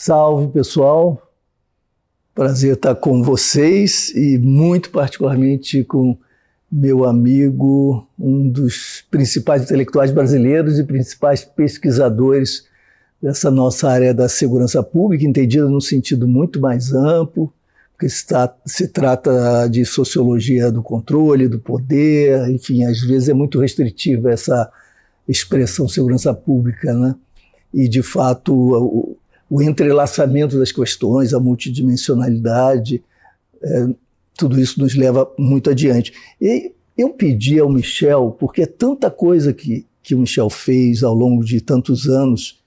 Salve, pessoal. Prazer estar com vocês e muito particularmente com meu amigo, um dos principais intelectuais brasileiros e principais pesquisadores dessa nossa área da segurança pública, entendida num sentido muito mais amplo, porque se trata de sociologia do controle, do poder, enfim, às vezes é muito restritiva essa expressão segurança pública, né? E, de fato, o entrelaçamento das questões, a multidimensionalidade, tudo isso nos leva muito adiante. E eu pedi ao Michel, porque é tanta coisa que o Michel fez ao longo de tantos anos,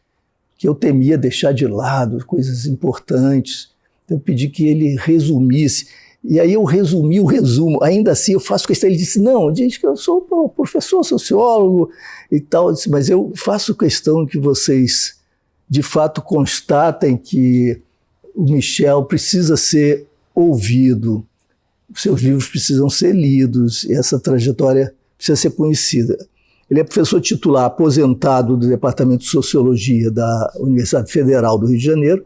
que eu temia deixar de lado coisas importantes. Eu pedi que ele resumisse. E aí eu resumi o resumo. Ainda assim, eu faço questão. Ele disse, não, diz que eu sou professor, sociólogo e tal. Eu disse, mas eu faço questão que vocês, de fato, constatem que o Michel precisa ser ouvido, os seus livros precisam ser lidos, e essa trajetória precisa ser conhecida. Ele é professor titular aposentado do Departamento de Sociologia da Universidade Federal do Rio de Janeiro,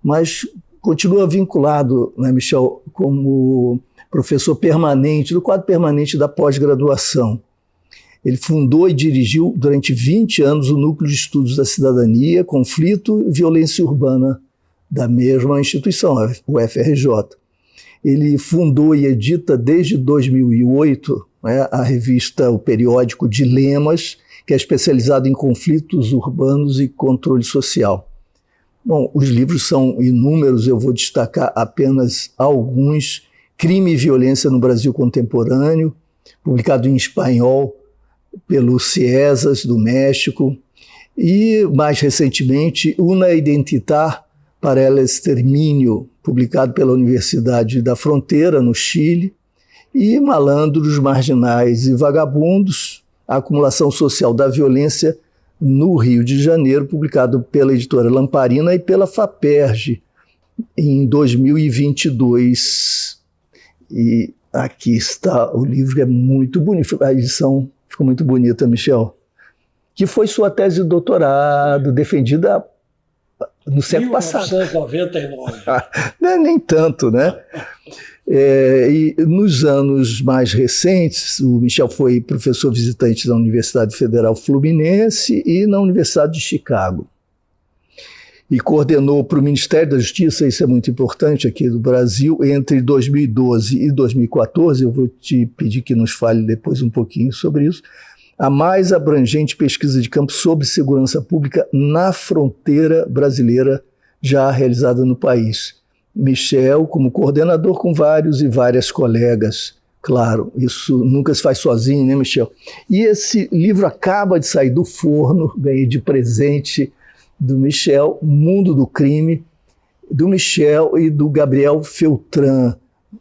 mas continua vinculado, né, Michel, como professor permanente, do quadro permanente da pós-graduação. Ele fundou e dirigiu durante 20 anos o Núcleo de Estudos da Cidadania, Conflito e Violência Urbana da mesma instituição, o FRJ. Ele fundou e edita desde 2008, né, a revista, o periódico Dilemas, que é especializado em conflitos urbanos e controle social. Bom, os livros são inúmeros, eu vou destacar apenas alguns. Crime e Violência no Brasil Contemporâneo, publicado em espanhol pelo CIESAS, do México, e, mais recentemente, Una Identitar para el Extermínio, publicado pela Universidade da Fronteira, no Chile, e Malandros, Marginais e Vagabundos, a acumulação social da violência no Rio de Janeiro, publicado pela editora Lamparina e pela FAPERJ em 2022. E aqui está o livro, que é muito bonito, a edição ficou muito bonita, Michel, que foi sua tese de doutorado, defendida no século passado. 1999. Nem tanto, né? E nos anos mais recentes, o Michel foi professor visitante da Universidade Federal Fluminense e na Universidade de Chicago. E coordenou para o Ministério da Justiça, isso é muito importante aqui do Brasil, entre 2012 e 2014, eu vou te pedir que nos fale depois um pouquinho sobre isso, a mais abrangente pesquisa de campo sobre segurança pública na fronteira brasileira já realizada no país. Michel, como coordenador com vários e várias colegas, claro, isso nunca se faz sozinho, né, Michel? E esse livro acaba de sair do forno, ganhei de presente do Michel, Mundo do Crime, do Michel e do Gabriel Feltran,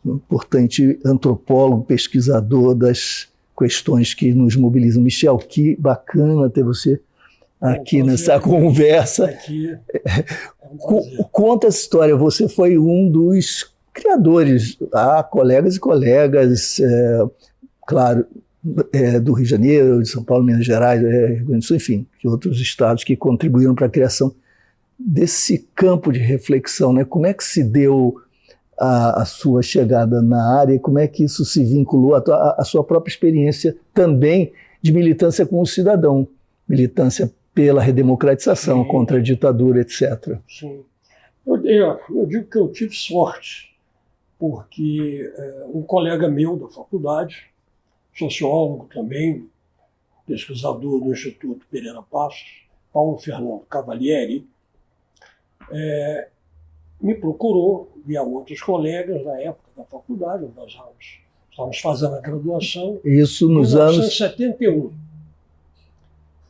importante antropólogo, pesquisador das questões que nos mobilizam. Michel, que bacana ter você aqui nessa conversa. Aqui Conta essa história, você foi um dos criadores, colegas e colegas, claro, do Rio de Janeiro, de São Paulo, Minas Gerais, Rio Grande do Sul, enfim, de outros estados que contribuíram para a criação desse campo de reflexão, né? Como é que se deu a sua chegada na área, como é que isso se vinculou à sua própria experiência também de militância como cidadão, militância pela redemocratização, sim, contra a ditadura, etc. Sim. Eu digo que eu tive sorte, porque um colega meu da faculdade, sociólogo também, pesquisador do Instituto Pereira Passos, Paulo Fernando Cavalieri, me procurou, via outros colegas da época da faculdade, onde nós estávamos fazendo a graduação. Isso nos anos... 1971.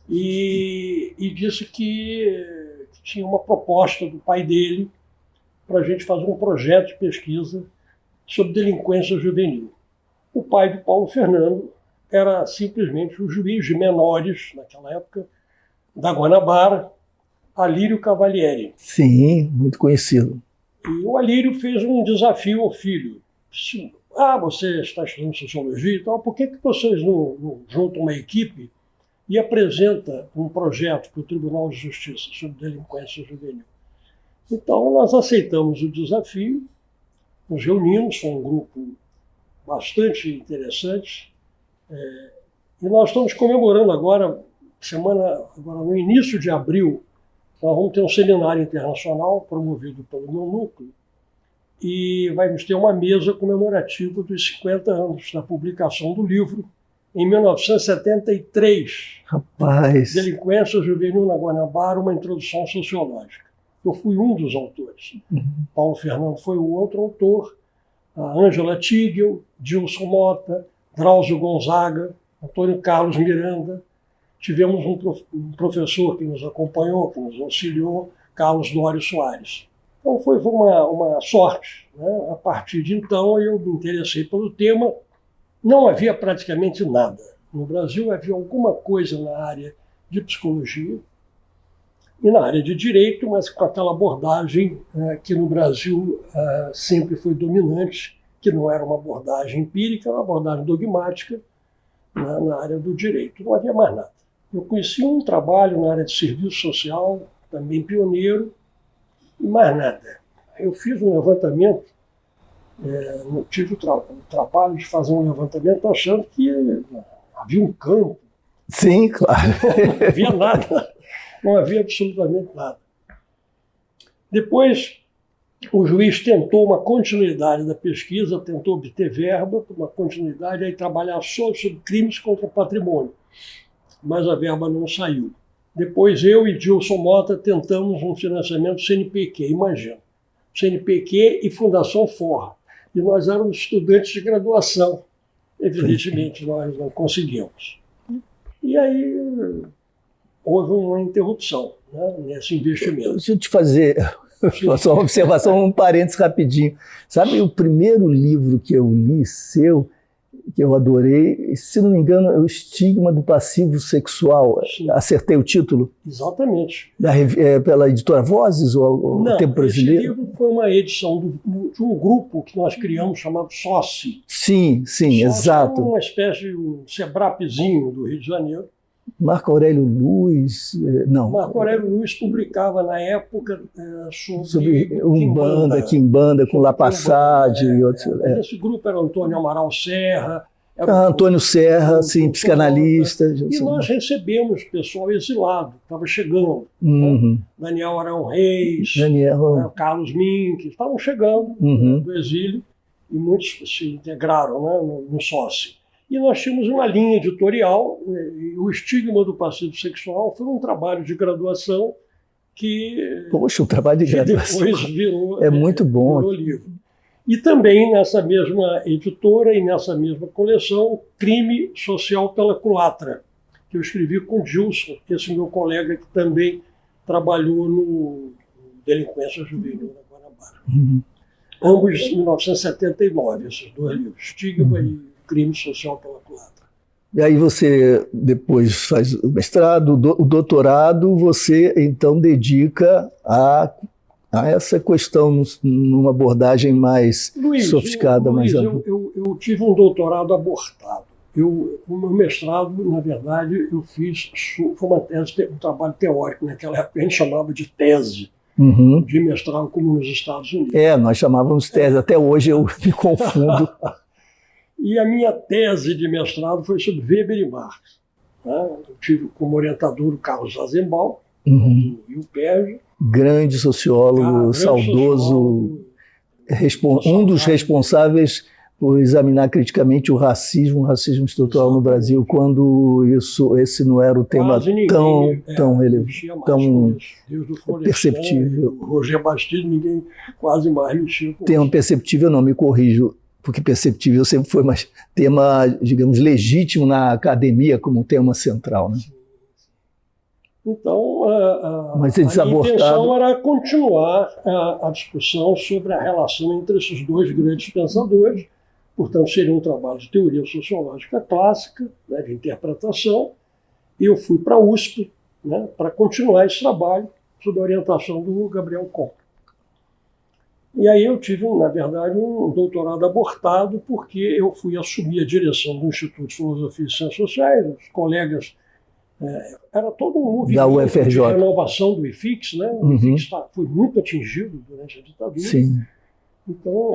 E disse que tinha uma proposta do pai dele para a gente fazer um projeto de pesquisa sobre delinquência juvenil. O pai do Paulo Fernando era simplesmente o juiz de menores, naquela época, da Guanabara, Alírio Cavalieri. Sim, muito conhecido. E o Alírio fez um desafio ao filho. Disse, você está estudando sociologia e tal, por que vocês não juntam uma equipe e apresenta um projeto para o Tribunal de Justiça sobre delinquência juvenil? Então, nós aceitamos o desafio, nos reunimos, foi um grupo bastante interessante, e nós estamos comemorando agora no início de abril, nós vamos ter um seminário internacional promovido pelo meu núcleo, e vamos ter uma mesa comemorativa dos 50 anos da publicação do livro, em 1973. Rapaz! Delinquência Juvenil na Guanabara, uma introdução sociológica. Eu fui um dos autores. Paulo Fernando foi o outro autor, a Ângela Tigel, Dilson Mota, Drauzio Gonzaga, Antônio Carlos Miranda. Tivemos um professor que nos acompanhou, que nos auxiliou, Carlos Dório Soares. Então foi uma sorte, né? A partir de então eu me interessei pelo tema. Não havia praticamente nada. No Brasil havia alguma coisa na área de psicologia e na área de direito, mas com aquela abordagem que no Brasil sempre foi dominante, que não era uma abordagem empírica, era uma abordagem dogmática na área do direito. Não havia mais nada. Eu conheci um trabalho na área de serviço social, também pioneiro, e mais nada. Eu fiz um levantamento, tive o trabalho de fazer um levantamento achando que havia um campo. Sim, claro. Não havia nada, não havia absolutamente nada. Depois, o juiz tentou uma continuidade da pesquisa, tentou obter verba para uma continuidade, aí trabalhar só sobre crimes contra o patrimônio, mas a verba não saiu. Depois eu e Dilson Mota tentamos um financiamento CNPq, imagina, CNPq e Fundação Forra. E nós éramos estudantes de graduação. Evidentemente, nós não conseguimos. E aí houve uma interrupção, né, nesse investimento. Deixa eu te fazer só uma observação, um parênteses rapidinho. Sabe o primeiro livro que eu li seu, que eu adorei, se não me engano, é O Estigma do Passivo Sexual. Sim. Acertei o título? Exatamente. Pela editora Vozes ou não, Tempo Brasileiro? Esse livro foi uma edição de um grupo que nós criamos chamado SOCI. Sim, exato. É uma espécie de um Sebrapzinho do Rio de Janeiro. Marco Aurélio Luz, não. Marco Aurélio Luz publicava na época sobre Umbanda, Quimbanda, com La Passade e outros. Esse grupo era Antônio Amaral Serra. Antônio Serra, sim, psicanalista. E nós recebemos pessoal exilado, estava chegando. Uhum. Daniel Arão Reis, Carlos Mink, estavam chegando do exílio e muitos se integraram no SOCI. E nós tínhamos uma linha editorial, e O Estigma do Passivo Sexual foi um trabalho de graduação que, poxa, o trabalho de graduação depois virou, muito bom. Virou livro. E também nessa mesma editora e nessa mesma coleção, Crime Social pela Culatra, que eu escrevi com Dilson, esse meu colega que também trabalhou no Delinquência Juvenil na Guanabara. Ambos de 1979, esses dois livros, Estigma e Crime Social pela Culatra. E aí você depois faz o mestrado, o doutorado, você então dedica a essa questão numa abordagem mais sofiscada. Eu tive um doutorado abortado. O meu mestrado, na verdade, eu fiz, foi uma tese, um trabalho teórico, naquela época a gente chamava de tese. De mestrado, como nos Estados Unidos. Nós chamávamos tese, até hoje eu me confundo. E a minha tese de mestrado foi sobre Weber e Marx. Eu tive como orientador o Carlos Azenbaum, do IUPERJ. Grande sociólogo, saudoso, um dos responsáveis por examinar criticamente o racismo estrutural no Brasil, quando esse não era o tema tão relevante, tão perceptível. O Roger Bastilho, ninguém quase mais mexia com tema perceptível, não, me corrijo, porque perceptível sempre foi mais tema, digamos, legítimo na academia como tema central, né? Então, a intenção era continuar a discussão sobre a relação entre esses dois grandes pensadores. Portanto, seria um trabalho de teoria sociológica clássica, né, de interpretação. E eu fui para a USP, né, para continuar esse trabalho sob a orientação do Gabriel Kohn. E aí eu tive, na verdade, um doutorado abortado, porque eu fui assumir a direção do Instituto de Filosofia e Ciências Sociais. Os colegas Era todo um movimento da UFRJ. de renovação do IFIX, né? O IFIX foi muito atingido durante a ditadura. Sim. Então,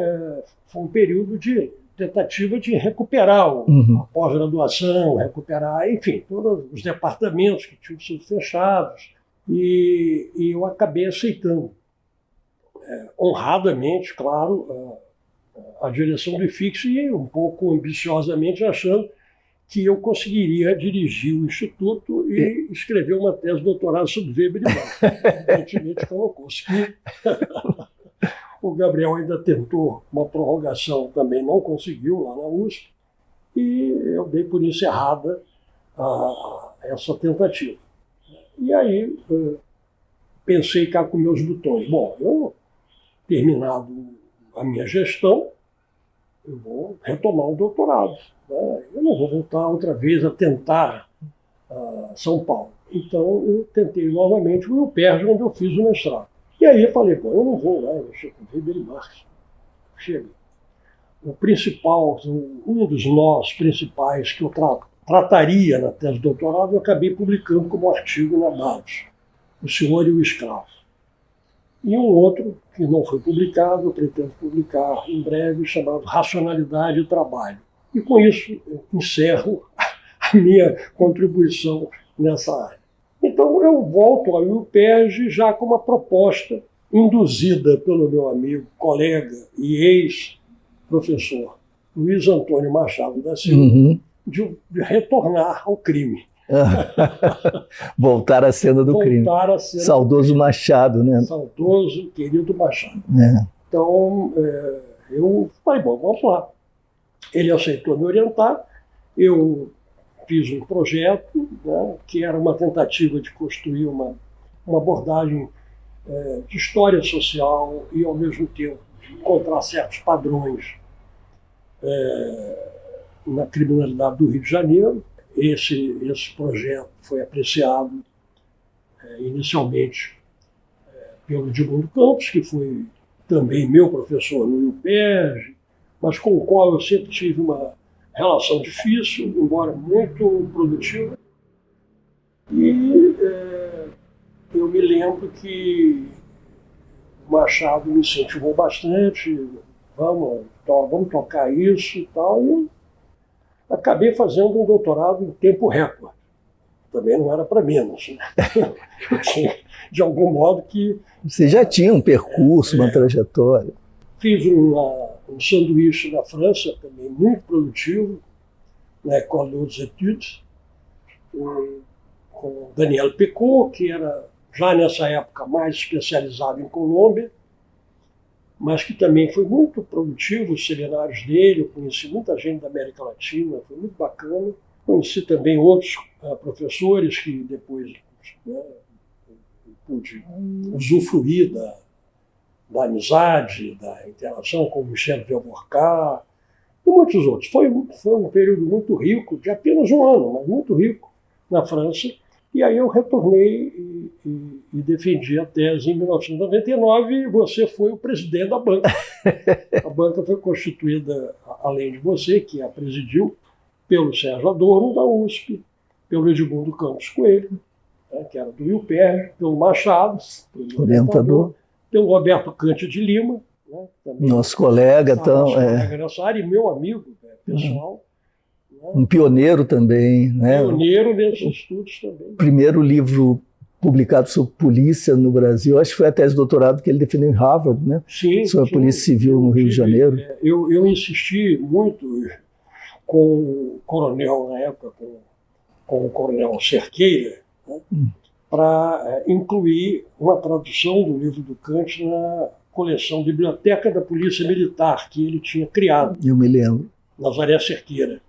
foi um período de tentativa de recuperar a pós-graduação, recuperar, enfim, todos os departamentos que tinham sido fechados. E eu acabei aceitando, honradamente, claro, a direção do IFIX e um pouco ambiciosamente achando que eu conseguiria dirigir o Instituto e escrever uma tese de doutorado sobre Weber e Bach. Evidentemente que eu não consegui. O Gabriel ainda tentou uma prorrogação, também não conseguiu lá na USP, e eu dei por encerrada essa tentativa. E aí pensei cá com meus botões. Bom, eu, terminado a minha gestão, eu vou retomar o doutorado. Né? Eu não vou voltar outra vez a tentar São Paulo. Então eu tentei novamente o UPERJ, onde eu fiz o mestrado. E aí eu falei, pô, eu não vou lá, eu chego com Weber e Marx. Chega. O principal, um dos nós principais que eu trataria na tese de doutorado, eu acabei publicando como artigo na Dados, O Senhor e o Escravo. E um outro, que não foi publicado, eu pretendo publicar em breve, chamado Racionalidade e Trabalho. E com isso eu encerro a minha contribuição nessa área. Então eu volto ao UPERJ já com uma proposta induzida pelo meu amigo, colega e ex-professor Luiz Antônio Machado da Silva, de retornar ao crime. Voltar à cena do crime. Saudoso Machado, né? Saudoso, querido Machado. Então, eu falei, bom, vamos lá. Ele aceitou me orientar, eu fiz um projeto, né, que era uma tentativa de construir uma abordagem de história social e, ao mesmo tempo, de encontrar certos padrões na criminalidade do Rio de Janeiro. Esse projeto foi apreciado inicialmente pelo Edmundo Campos, que foi também meu professor no UPERJ, mas com o qual eu sempre tive uma relação difícil, embora muito produtiva. E eu me lembro que o Machado me incentivou bastante, vamos tocar isso e tal. E eu acabei fazendo um doutorado em tempo recorde. Também não era para menos. Né? Eu tinha, de algum modo, que... Você já tinha um percurso, uma trajetória. Fiz um sanduíche na França, também muito produtivo, na École des Études, com Daniel Pecot, que era, já nessa época, mais especializado em Colômbia, mas que também foi muito produtivo, os seminários dele. Eu conheci muita gente da América Latina, foi muito bacana. Conheci também outros professores que depois pude usufruir da amizade, da interação com Michel Delbourcard e muitos outros. Foi um período muito rico, de apenas um ano, mas muito rico na França. E aí eu retornei e defendi a tese em 1999 e você foi o presidente da banca. A banca foi constituída, além de você, que a presidiu, pelo Sérgio Adorno, da USP, pelo Edmundo Campos Coelho, né, que era do UPERJ, pelo Machado, orientador, pelo Roberto Cante de Lima, né, também nosso colega, colega nessa área, e meu amigo pessoal. Um pioneiro também. Né? Pioneiro nesses estudos também. Primeiro livro publicado sobre polícia no Brasil, acho que foi a tese de doutorado que ele defendeu em Harvard, né? Sim, sobre a Polícia Civil no Rio de Janeiro. Eu insisti muito com o coronel, na época, com o coronel Cerqueira, né, para incluir uma tradução do livro do Kant na coleção Biblioteca da Polícia Militar, que ele tinha criado. Eu me lembro. Nazaré Cerqueira.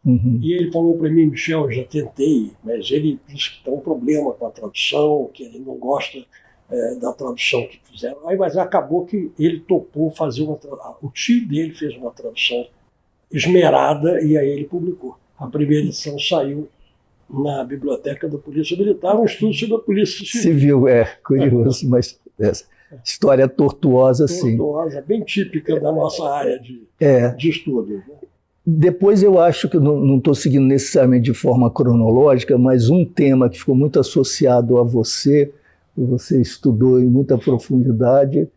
E ele falou para mim, Michel, eu já tentei, mas ele disse que tem um problema com a tradução, que ele não gosta da tradução que fizeram. Mas acabou que ele topou fazer o tio dele fez uma tradução esmerada e aí ele publicou. A primeira edição saiu na Biblioteca da Polícia Militar, um estudo sobre a Polícia Civil. Curioso, mas história tortuosa, sim. Tortuosa, bem típica da nossa área de estudo. Né? Depois eu acho que eu não estou seguindo necessariamente de forma cronológica, mas um tema que ficou muito associado a você, que você estudou em muita profundidade,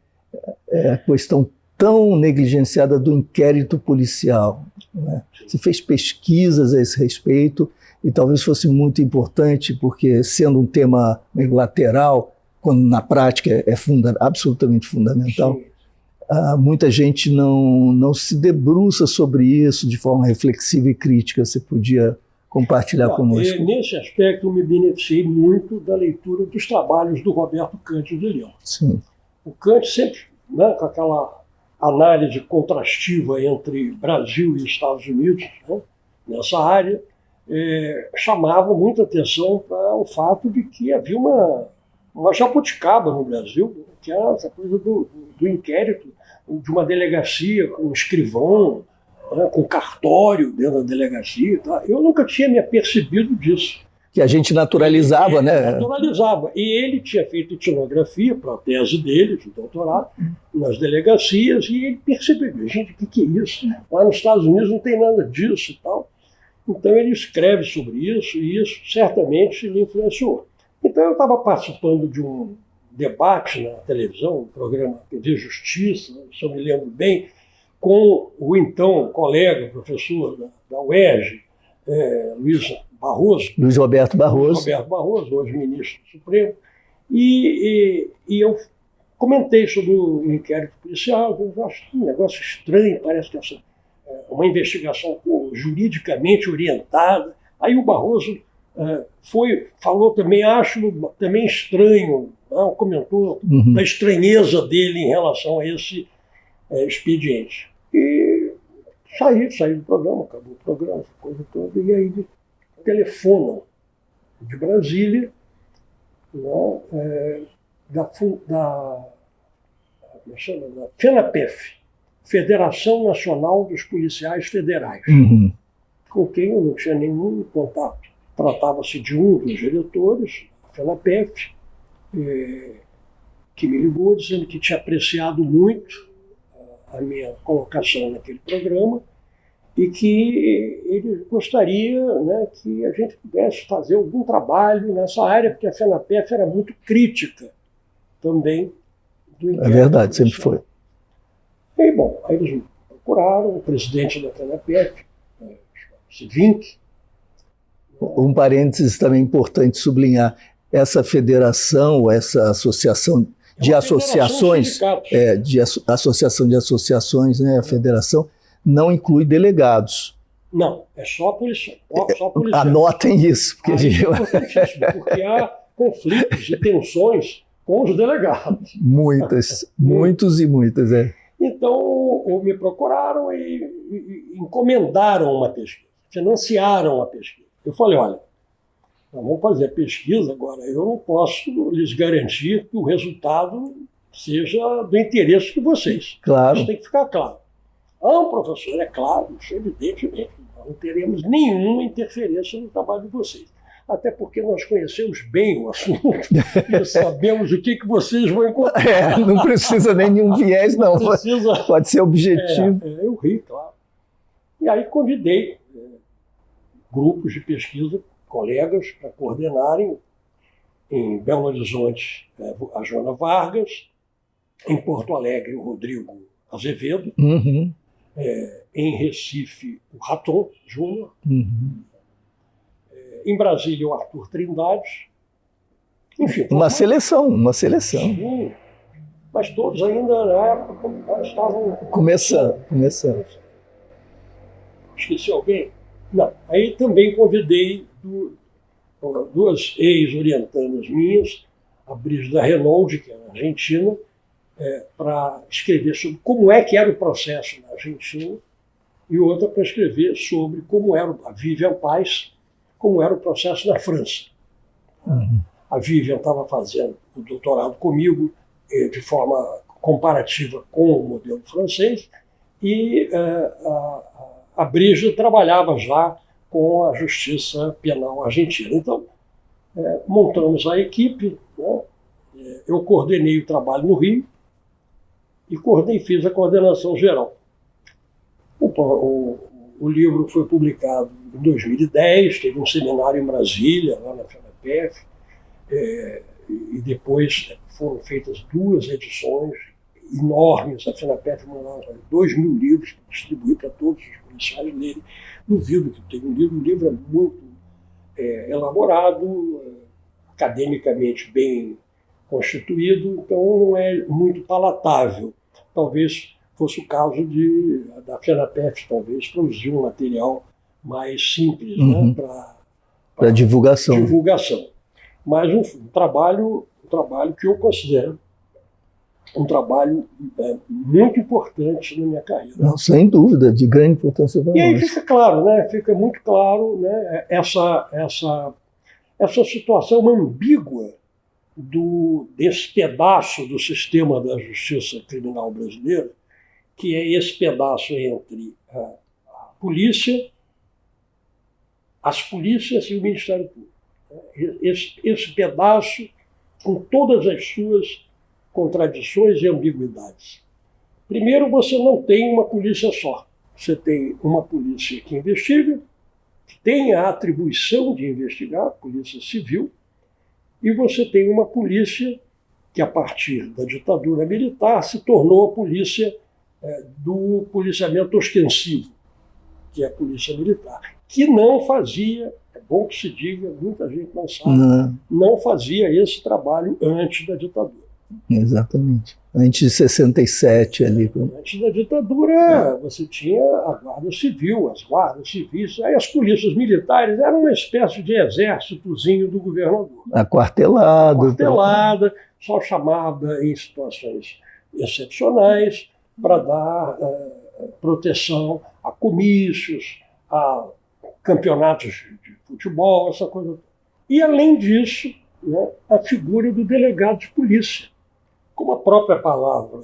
é a questão tão negligenciada do inquérito policial, né? Você fez pesquisas a esse respeito e talvez fosse muito importante, porque sendo um tema meio lateral, quando na prática é absolutamente fundamental, Sim. Muita gente não se debruça sobre isso de forma reflexiva e crítica. Você podia compartilhar conosco? Nesse aspecto, eu me beneficiei muito da leitura dos trabalhos do Roberto Cândido de Leão. Sim. O Kant sempre, né, com aquela análise contrastiva entre Brasil e Estados Unidos, né, nessa área, chamava muita atenção para o fato de que havia uma jabuticaba no Brasil, que era essa coisa do inquérito, de uma delegacia com um escrivão, né, com cartório dentro da delegacia. Tá? Eu nunca tinha me apercebido disso. Que a gente naturalizava, né? Naturalizava. E ele tinha feito etnografia para a tese dele, de doutorado, nas delegacias, e ele percebeu, gente, o que é isso? Lá nos Estados Unidos não tem nada disso e tal. Então ele escreve sobre isso, e isso certamente lhe influenciou. Então eu estava participando de um debate na televisão, um programa TV Justiça, se eu me lembro bem, com o então colega, professor da UERJ, Luiz Roberto Barroso, hoje ministro do Supremo, e eu comentei sobre o inquérito policial. Eu acho um negócio estranho, parece que é uma investigação juridicamente orientada. Aí o Barroso falou também, acho também estranho, comentou da estranheza dele em relação a esse expediente. E saí do programa, acabou o programa, essa coisa toda, e aí telefonam de Brasília, né, da FENAPEF, Federação Nacional dos Policiais Federais, com quem eu não tinha nenhum contato. Tratava-se de um dos diretores da FENAPEF, que me ligou dizendo que tinha apreciado muito a minha colocação naquele programa e que ele gostaria, né, que a gente pudesse fazer algum trabalho nessa área, porque a FENAPEF era muito crítica também do inquérito. É verdade, sempre foi. E, bom, aí eles me procuraram, o presidente da FENAPEF, Vink. Um parênteses também importante sublinhar, essa federação, essa associação de associações, associação de associações, né, a federação, não inclui delegados. Não, é só policiais. Anotem isso. Porque é porque há conflitos e tensões com os delegados. Muitos e muitas. Então, me procuraram e encomendaram uma pesquisa, financiaram a pesquisa. Eu falei, olha, nós vamos fazer a pesquisa agora, eu não posso lhes garantir que o resultado seja do interesse de vocês. Claro. Isso tem que ficar claro. Professor, é claro, evidentemente, não teremos nenhuma interferência no trabalho de vocês. Até porque nós conhecemos bem o assunto e sabemos o que vocês vão encontrar. Não precisa nenhum viés, não. Pode ser objetivo. Eu ri, claro. E aí convidei grupos de pesquisa, colegas, para coordenarem em Belo Horizonte a Joana Vargas, em Porto Alegre o Rodrigo Azevedo, em Recife o Raton Júnior, em Brasília o Arthur Trindade. Enfim, uma seleção. Sim, mas todos ainda na época estavam começando. Esqueci alguém? Não. Aí também convidei duas ex-orientandas minhas, a Brígida Renaud, que é argentina, para escrever sobre como é que era o processo na Argentina, e outra para escrever sobre como era a Vivian Paz, como era o processo na França. A Vivian estava fazendo o doutorado comigo de forma comparativa com o modelo francês, e a Brígida trabalhava já com a justiça penal argentina. Então, montamos a equipe, né? Eu coordenei o trabalho no Rio e fiz a coordenação geral. O O livro foi publicado em 2010, teve um seminário em Brasília, lá na FENAPEF, e depois foram feitas 2 edições enormes. A FENAPEF mandava 2.000 livros para distribuir para todos os policiais lerem. Duvido que tenha um livro. O livro é muito elaborado, academicamente bem constituído, então não é muito palatável. Talvez fosse o caso da FENAPEF, talvez, produzir um material mais simples, né, para divulgação. Mas um trabalho que eu considero um trabalho muito importante na minha carreira. Não, sem dúvida, de grande importância para nós. E aí fica claro, né, fica muito claro, né, essa situação ambígua desse pedaço do sistema da justiça criminal brasileira, que é esse pedaço entre a polícia, as polícias e o Ministério Público. Esse pedaço com todas as suas contradições e ambiguidades. Primeiro, você não tem uma polícia só. Você tem uma polícia que investiga, que tem a atribuição de investigar, a Polícia Civil, e você tem uma polícia que, a partir da ditadura militar, se tornou a polícia do policiamento ostensivo, que é a Polícia Militar, que não fazia, é bom que se diga, muita gente não sabe, não fazia esse trabalho antes da ditadura. Exatamente. Antes de 67 ali. Antes da ditadura, você tinha a Guarda Civil, as guardas civis, aí as polícias militares eram uma espécie de exércitozinho do governador. Aquartelada, só chamada em situações excepcionais para dar proteção a comícios, a campeonatos de futebol, essa coisa. E, além disso, né, a figura do delegado de polícia. Como a própria palavra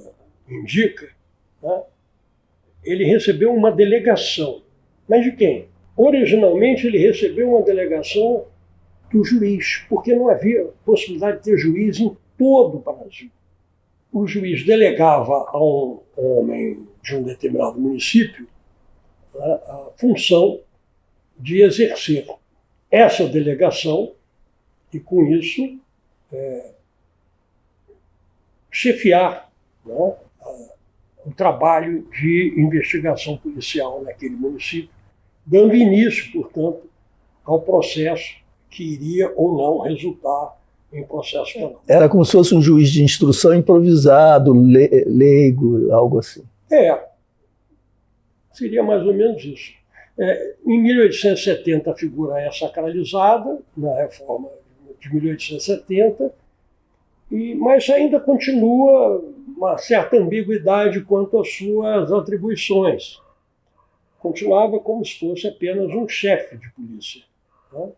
indica, né, ele recebeu uma delegação. Mas de quem? Originalmente ele recebeu uma delegação do juiz, porque não havia possibilidade de ter juiz em todo o Brasil. O juiz delegava a um homem de um determinado município, né, a função de exercer essa delegação e, com isso, chefiar, né, o trabalho de investigação policial naquele município, dando início, portanto, ao processo que iria ou não resultar em processo penal. Era como se fosse um juiz de instrução improvisado, leigo, algo assim. Seria mais ou menos isso. Em 1870 a figura é sacralizada, na reforma de 1870, mas ainda continua uma certa ambiguidade quanto às suas atribuições. Continuava como se fosse apenas um chefe de polícia, né?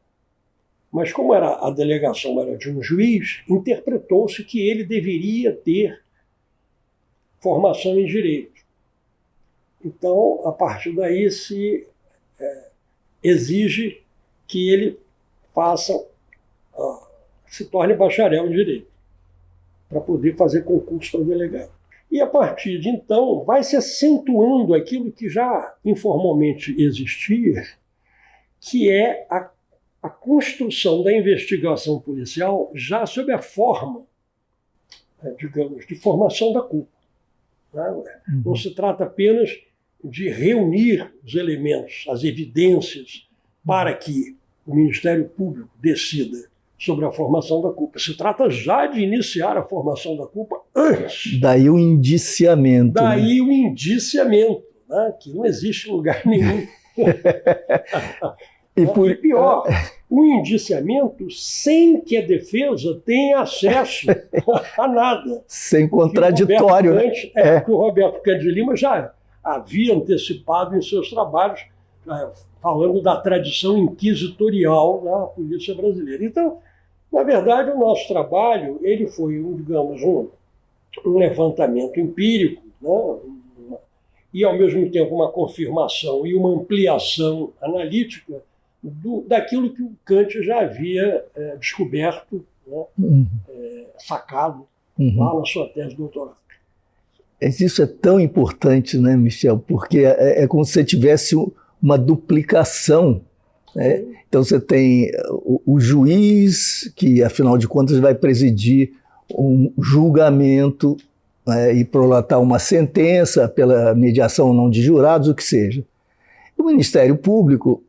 Mas como a delegação era de um juiz, interpretou-se que ele deveria ter formação em direito. Então, a partir daí, se exige que ele se torne bacharel em direito, para poder fazer concurso para delegado. E, a partir de então, vai se acentuando aquilo que já informalmente existia, que é a construção da investigação policial já sob a forma, digamos, de formação da culpa. Não se trata apenas de reunir os elementos, as evidências, para que o Ministério Público decida sobre a formação da culpa. Se trata já de iniciar a formação da culpa antes. Daí o indiciamento. Daí o indiciamento, né? Que não existe em lugar nenhum. E pior, o indiciamento sem que a defesa tenha acesso a nada. Sem contraditório. Que o Roberto Cândido de Lima já havia antecipado em seus trabalhos, falando da tradição inquisitorial da polícia brasileira. Então, na verdade, o nosso trabalho ele foi, digamos, um levantamento empírico, né? E, ao mesmo tempo, uma confirmação e uma ampliação analítica daquilo que o Kant já havia descoberto, né? Sacado lá na sua tese de doutorado. Isso é tão importante, né, Michel? Porque é como se você tivesse uma duplicação, né? Então você tem o juiz, que afinal de contas vai presidir um julgamento, né, e prolatar uma sentença pela mediação ou não de jurados, o que seja. O Ministério Público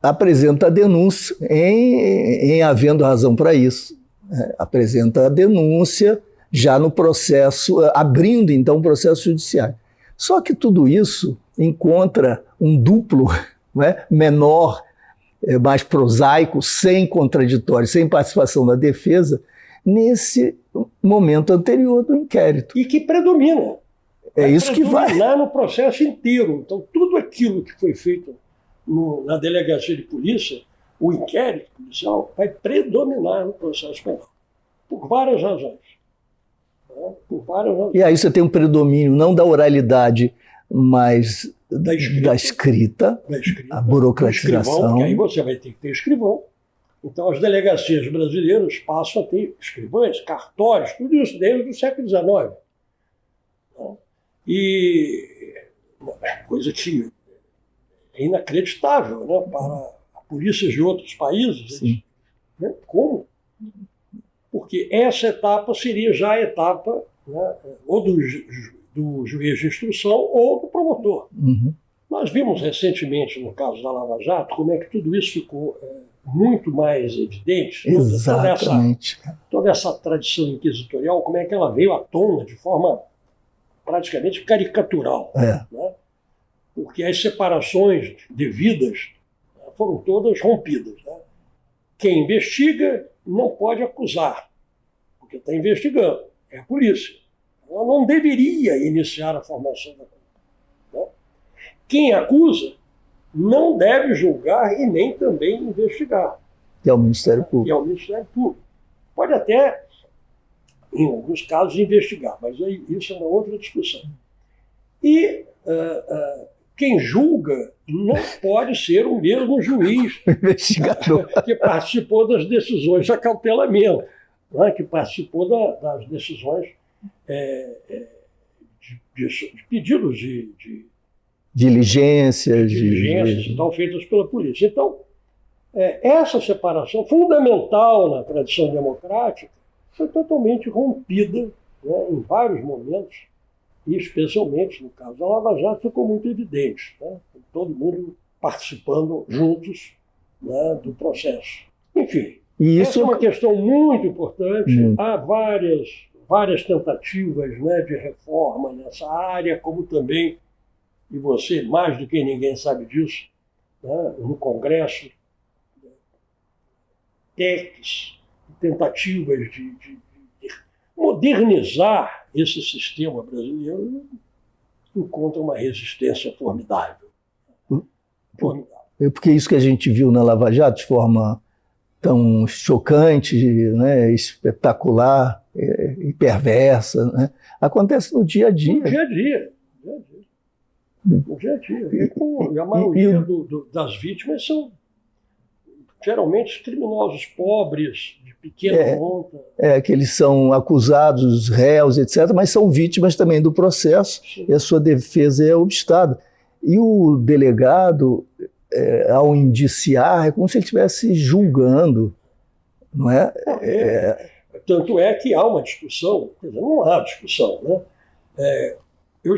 apresenta a denúncia em havendo razão para isso, né? Apresenta a denúncia já no processo, abrindo então o processo judiciário. Só que tudo isso encontra um duplo, né, menor, mais prosaico, sem contraditório, sem participação da defesa, nesse momento anterior do inquérito. E que predomina. É isso que vai predominar no processo inteiro. Então, tudo aquilo que foi feito na delegacia de polícia, o inquérito policial, vai predominar no processo penal. Por várias razões. Né? Por várias razões. E aí você tem um predomínio não da oralidade, mas da escrita, a burocratização. Escrivão, porque aí você vai ter que ter escrivão. Então, as delegacias brasileiras passam a ter escrivães, cartórios, tudo isso desde o século XIX. E coisa que é inacreditável, né, para polícias de outros países. Eles, né, como? Porque essa etapa seria já a etapa, né, ou do juiz de instrução ou do promotor. Uhum. Nós vimos recentemente, no caso da Lava Jato, como é que tudo isso ficou muito mais evidente. Exatamente. Toda essa tradição inquisitorial, como é que ela veio à tona de forma praticamente caricatural. Né? Porque as separações devidas foram todas rompidas. Né? Quem investiga não pode acusar, porque está investigando, é a polícia. Ela não deveria iniciar a formação da culpa. Né? Quem acusa não deve julgar e nem também investigar. Que é o Ministério Público. Que é o Ministério Público. Pode até, em alguns casos, investigar, mas aí isso é uma outra discussão. E quem julga não pode ser o mesmo juiz investigador que participou das decisões de acautelamento, né? Que participou das decisões de pedidos de diligências e tal, feitas pela polícia. Então, essa separação fundamental na tradição democrática foi totalmente rompida, né, em vários momentos, e especialmente no caso da Lava Jato ficou muito evidente, né, todo mundo participando juntos, né, do processo. Enfim, essa é uma questão muito importante. Há várias tentativas, né, de reforma nessa área, como também, e você mais do que ninguém sabe disso, né, no Congresso, tentativas de modernizar esse sistema brasileiro, encontra uma resistência formidável. Porque isso que a gente viu na Lava Jato de forma tão chocante, né, espetacular e perversa, né, acontece no dia a dia. No dia a dia. No dia a dia. E a maioria das vítimas são geralmente criminosos pobres, de pequena monta. Que eles são acusados, réus, etc., mas são vítimas também do processo. Sim. E a sua defesa é obstada. E o delegado, ao indiciar, é como se ele estivesse julgando, não é? Tanto é que há uma discussão, quer dizer, não há discussão, né? Eu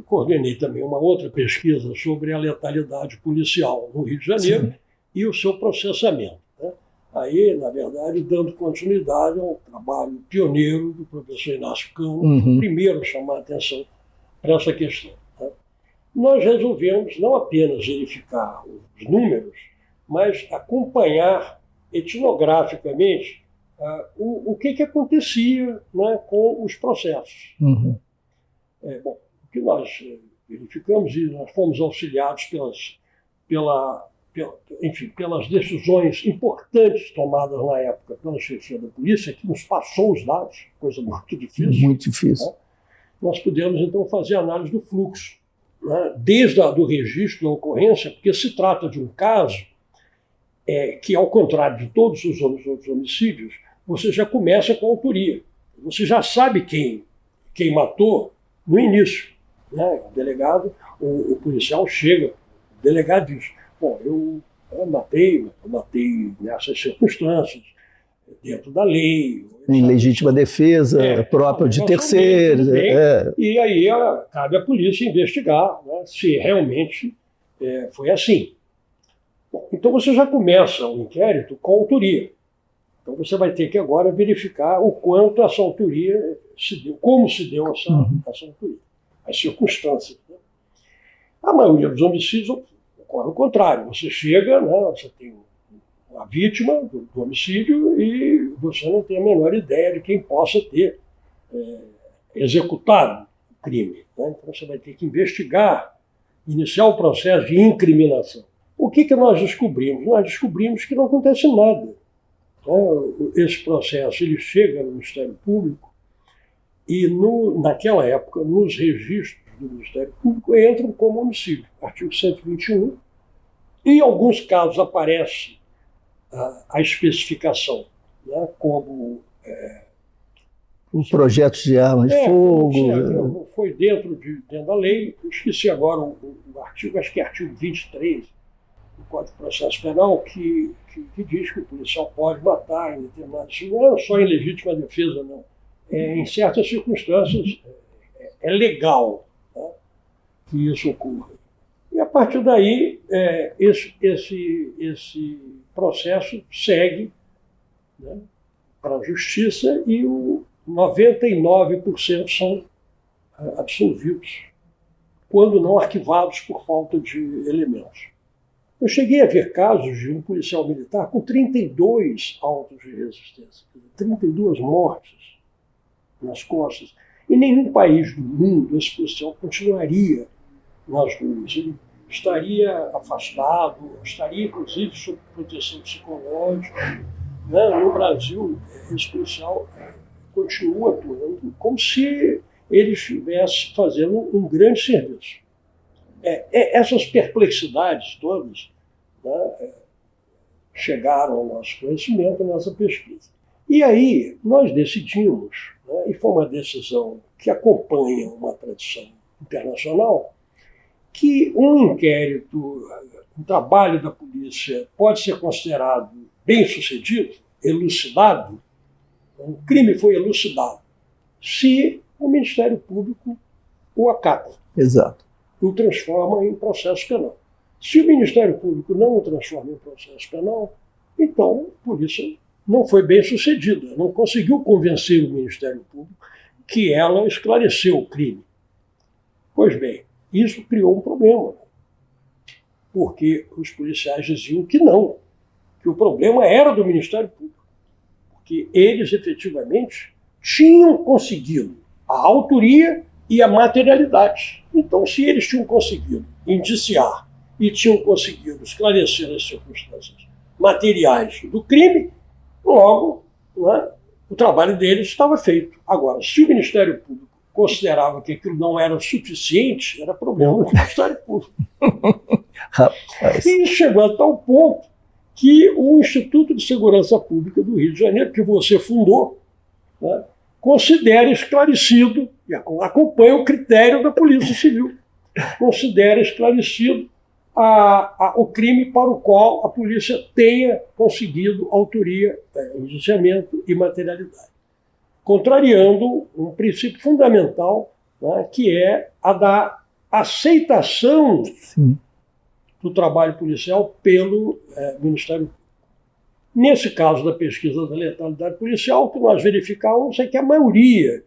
coordenei também uma outra pesquisa sobre a letalidade policial no Rio de Janeiro. Sim. E o seu processamento. Né? Aí, na verdade, dando continuidade ao trabalho pioneiro do professor Inácio Cano, o primeiro a chamar a atenção para essa questão. Né? Nós resolvemos não apenas verificar os números, mas acompanhar etnograficamente o que acontecia, né, com os processos. Uhum. Bom, o que nós verificamos, e nós fomos auxiliados pelas decisões importantes tomadas na época pela chefia da polícia, que nos passou os dados, coisa muito difícil. Muito difícil. Né? Nós pudemos, então, fazer análise do fluxo, né? Desde o registro da ocorrência, porque se trata de um caso que, ao contrário de todos os outros homicídios, você já começa com a autoria. Você já sabe quem matou no início. Né? O delegado, o policial chega delegado diz, bom, eu matei nessas circunstâncias, dentro da lei. Em legítima defesa, própria de terceiros. E aí cabe à polícia investigar, né, se realmente foi assim. Bom, então você já começa o inquérito com autoria. Então você vai ter que agora verificar o quanto essa autoria se deu, como se deu essa autoria, as circunstâncias. Né? A maioria dos homicídios ocorre o contrário. Você chega, né, você tem a vítima do homicídio e você não tem a menor ideia de quem possa ter executado o crime. Né? Então você vai ter que investigar, iniciar o processo de incriminação. O que nós descobrimos? Nós descobrimos que não acontece nada. Esse processo ele chega no Ministério Público e, naquela época, nos registros do Ministério Público, entram como homicídio, artigo 121, e em alguns casos aparece a especificação, né, como projetos de armas de fogo. Sim, foi dentro da lei, eu esqueci agora o artigo, acho que é artigo 23 do Código de Processo Penal, que diz que o policial pode matar em determinados... Não é só em legítima defesa, não. Em certas circunstâncias é legal, né, que isso ocorra. E a partir daí, esse processo segue, né, para a justiça e 99% são absolvidos, quando não arquivados por falta de elementos. Eu cheguei a ver casos de um policial militar com 32 autos de resistência, 32 mortes nas costas. Em nenhum país do mundo esse policial continuaria nas ruas. Ele estaria afastado, estaria inclusive sob proteção psicológica. Né? No Brasil, esse policial continua atuando como se ele estivesse fazendo um grande serviço. Essas perplexidades todas, né, chegaram ao nosso conhecimento, à nossa pesquisa. E aí nós decidimos, né, e foi uma decisão que acompanha uma tradição internacional, que um inquérito, um trabalho da polícia pode ser considerado bem-sucedido, elucidado, o crime foi elucidado, se o Ministério Público o acata. Exato. O transforma em processo penal. Se o Ministério Público não o transforma em processo penal, então a polícia não foi bem sucedida, não conseguiu convencer o Ministério Público que ela esclareceu o crime. Pois bem, isso criou um problema, porque os policiais diziam que não, que o problema era do Ministério Público, porque eles efetivamente tinham conseguido a autoria e a materialidade. Então, se eles tinham conseguido indiciar e tinham conseguido esclarecer as circunstâncias materiais do crime, logo, né, o trabalho deles estava feito. Agora, se o Ministério Público considerava que aquilo não era suficiente, era problema do Ministério Público. E chegou a tal ponto que o Instituto de Segurança Pública do Rio de Janeiro, que você fundou, né, considera esclarecido, e acompanha o critério da Polícia Civil, considera esclarecido o crime para o qual a polícia tenha conseguido autoria, indiciamento e materialidade, contrariando um princípio fundamental, né, que é a da aceitação do trabalho policial pelo Ministério Público. Nesse caso da pesquisa da letalidade policial, o que nós verificamos é que a maioria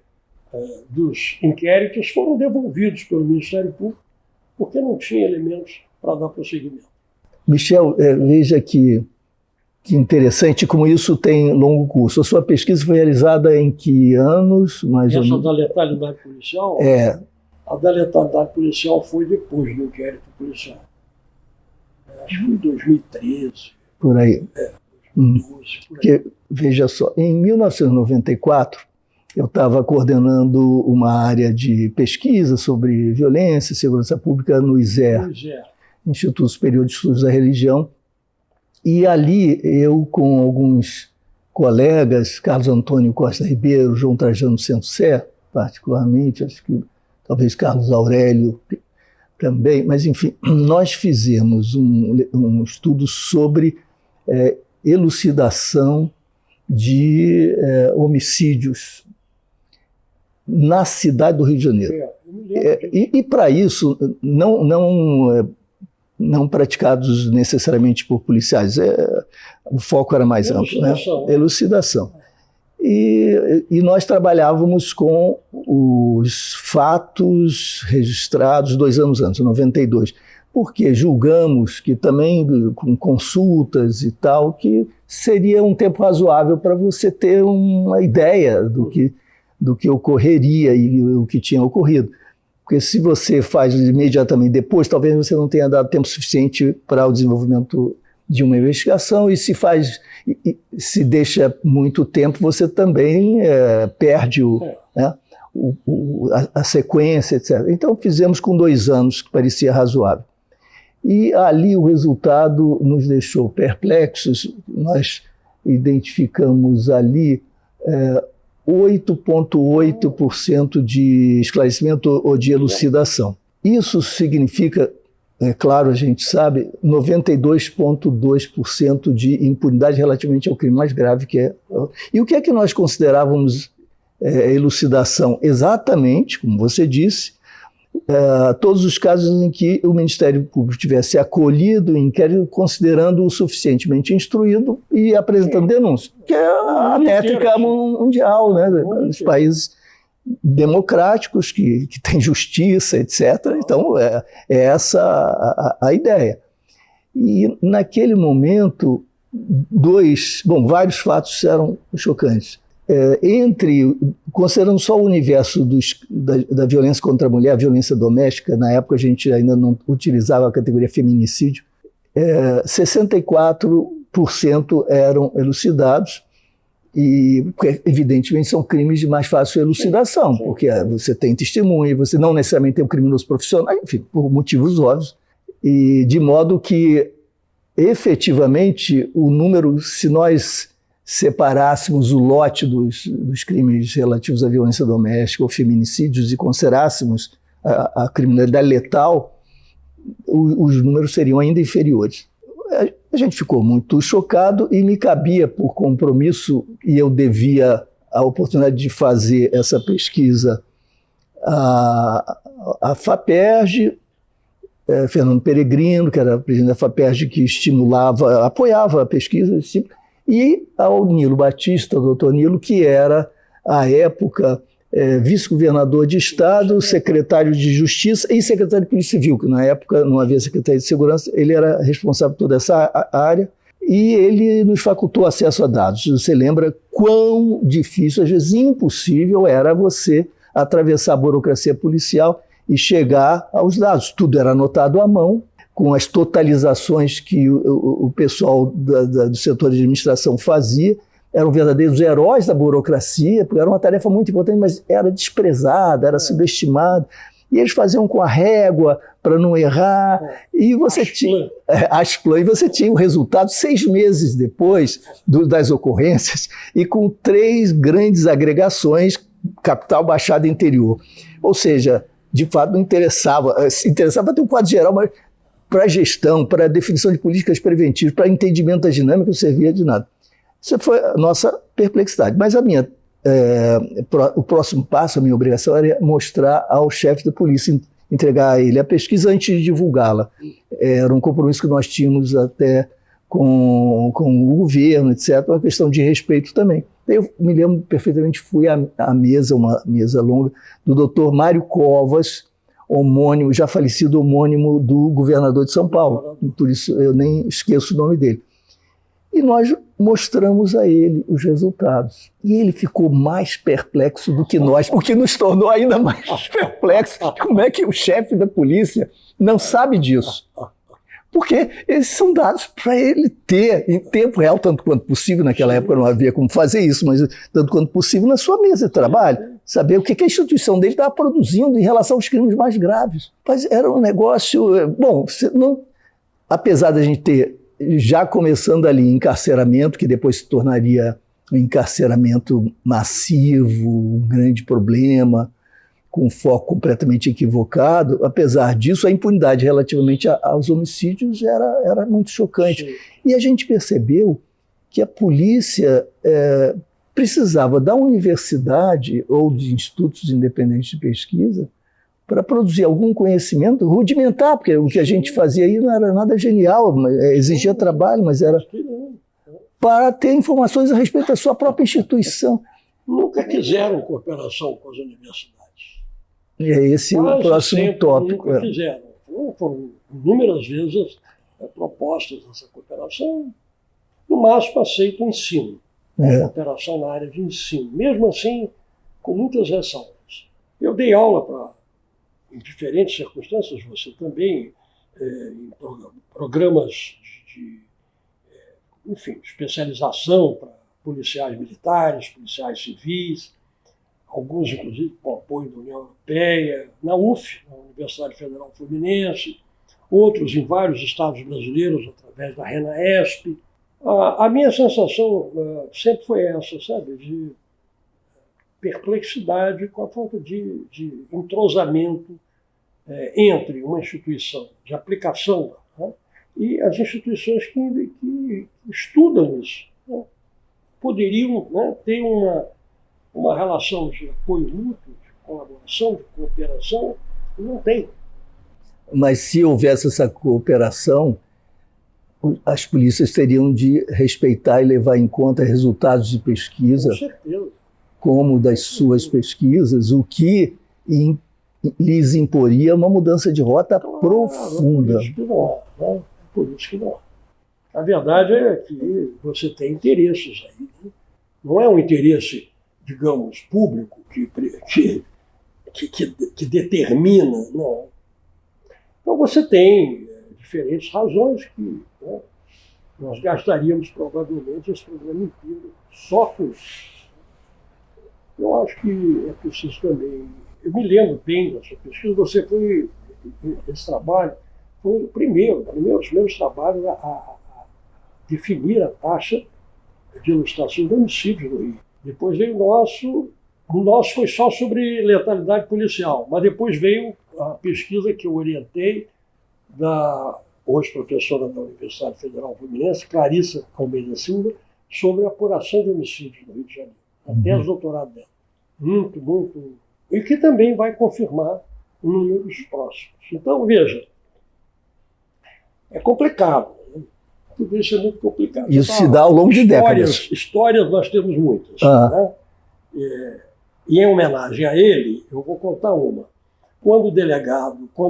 dos inquéritos foram devolvidos pelo Ministério Público porque não tinha elementos para dar prosseguimento. Michel, veja que interessante como isso tem longo curso. A sua pesquisa foi realizada em que anos? Mais ou menos? Essa da letalidade policial? A da letalidade policial foi depois do inquérito policial. Acho que foi em 2013. Por aí. 2012, por aí. Porque, veja só, em 1994, eu estava coordenando uma área de pesquisa sobre violência e segurança pública no ISER, Instituto Superior de Estudos da Religião, e ali eu, com alguns colegas, Carlos Antônio Costa Ribeiro, João Trajano Centro-Sé, particularmente, acho que talvez Carlos Aurélio também, mas enfim, nós fizemos um estudo sobre elucidação de homicídios na cidade do Rio de Janeiro. E para isso, não praticados necessariamente por policiais, o foco era mais amplo, né? Elucidação. E nós trabalhávamos com os fatos registrados 2 anos antes, 92, porque julgamos que também, com consultas e tal, que seria um tempo razoável para você ter uma ideia do que ocorreria e o que tinha ocorrido. Porque se você faz imediatamente depois, talvez você não tenha dado tempo suficiente para o desenvolvimento de uma investigação, e se deixa muito tempo, você também perde a sequência, etc. Então fizemos com 2 anos, que parecia razoável. E ali o resultado nos deixou perplexos. Nós identificamos ali 8,8% de esclarecimento ou de elucidação. Isso significa, é claro, a gente sabe, 92,2% de impunidade relativamente ao crime mais grave que é. E o que é que nós considerávamos elucidação? Exatamente, como você disse, todos os casos em que o Ministério Público tivesse acolhido o inquérito considerando o suficientemente instruído e apresentando denúncia, que é a métrica mundial, né, dos países democráticos que têm justiça, etc. Então, é essa a ideia. E, naquele momento, vários fatos eram chocantes. Considerando só o universo da violência contra a mulher, a violência doméstica, na época a gente ainda não utilizava a categoria feminicídio, 64% eram elucidados, e evidentemente são crimes de mais fácil elucidação, porque você tem testemunha, você não necessariamente tem um criminoso profissional, enfim, por motivos óbvios, e de modo que efetivamente o número, se nós separássemos o lote dos crimes relativos à violência doméstica ou feminicídios e considerássemos a criminalidade letal, os números seriam ainda inferiores. A gente ficou muito chocado e me cabia, por compromisso, e eu devia a oportunidade de fazer essa pesquisa à FAPERJ, Fernando Peregrino, que era presidente da FAPERJ, que apoiava a pesquisa desse tipo, e ao Nilo Batista, o doutor Nilo, que era, à época, vice-governador de Estado, secretário de Justiça e secretário de Polícia Civil, que na época não havia secretário de Segurança, ele era responsável por toda essa área, e ele nos facultou acesso a dados. Você lembra quão difícil, às vezes impossível, era você atravessar a burocracia policial e chegar aos dados. Tudo era anotado à mão, com as totalizações que o pessoal do setor de administração fazia. Eram verdadeiros heróis da burocracia, porque era uma tarefa muito importante, mas era desprezada, era subestimada. E eles faziam com a régua para não errar. E você tinha o resultado 6 meses depois das ocorrências, e com 3 grandes agregações, capital, baixada e interior. Ou seja, de fato não interessava ter um quadro geral, mas para gestão, para definição de políticas preventivas, para entendimento da dinâmica, não servia de nada. Isso foi a nossa perplexidade. Mas o próximo passo, a minha obrigação, era mostrar ao chefe da polícia, entregar a ele a pesquisa antes de divulgá-la. Era um compromisso que nós tínhamos até com o governo, etc., uma questão de respeito também. Eu me lembro perfeitamente, fui à mesa, uma mesa longa, do doutor Mário Covas, homônimo, já falecido, homônimo do governador de São Paulo. Por isso eu nem esqueço o nome dele. E nós mostramos a ele os resultados. E ele ficou mais perplexo do que nós, o que nos tornou ainda mais perplexos. Como é que o chefe da polícia não sabe disso? Porque esses são dados para ele ter em tempo real, tanto quanto possível. Naquela época não havia como fazer isso, mas tanto quanto possível na sua mesa de trabalho. Saber o que a instituição dele estava produzindo em relação aos crimes mais graves. Mas era um negócio... Bom, apesar da gente ter, já começando ali, encarceramento, que depois se tornaria um encarceramento massivo, um grande problema, com foco completamente equivocado. Apesar disso, a impunidade relativamente aos homicídios era muito chocante. Sim. E a gente percebeu que a polícia precisava da universidade ou de institutos independentes de pesquisa para produzir algum conhecimento rudimentar, porque o que a gente fazia aí não era nada genial, exigia trabalho, mas era para ter informações a respeito da sua própria instituição. Nunca quiseram cooperação com as universidades. E é esse o próximo tópico. Nunca quiseram. Foram inúmeras vezes propostas dessa cooperação, no máximo aceito o ensino. Cooperação na área de ensino. Mesmo assim, com muitas ressalvas. Eu dei aula em diferentes circunstâncias, você também, em programas de especialização para policiais militares, policiais civis, alguns, inclusive, com apoio da União Europeia, na UF, na Universidade Federal Fluminense, outros em vários estados brasileiros, através da RENAESP. A minha sensação sempre foi essa, sabe, de perplexidade com a falta de entrosamento entre uma instituição de aplicação, né, e as instituições que estudam isso. Né, poderiam, né, ter uma relação de apoio mútuo, de colaboração, de cooperação, e não tem. Mas se houvesse essa cooperação, as polícias teriam de respeitar e levar em conta resultados de pesquisa, com certeza, como das suas pesquisas, o que lhes imporia uma mudança de rota profunda. Por isso que não. A verdade é que você tem interesses aí. Né? Não é um interesse, digamos, público que determina, não. Então você tem diferentes razões que, né, nós gastaríamos provavelmente esse programa inteiro só com isso. Eu acho que é preciso também. Eu me lembro bem da sua pesquisa, esse trabalho foi os primeiros trabalhos a definir a taxa de elucidação de homicídios no Rio. Depois veio o nosso foi só sobre letalidade policial, mas depois veio a pesquisa que eu orientei da hoje professora da Universidade Federal Fluminense, Clarissa Almeida Silva, sobre a apuração de homicídios no Rio de Janeiro, a tese de doutorado dela. Muito. E que também vai confirmar números próximos. Então, veja, é complicado. Né? Tudo isso é muito complicado. Isso se dá ao longo de décadas. Histórias nós temos muitas. Né? E em homenagem a ele, eu vou contar uma. Quando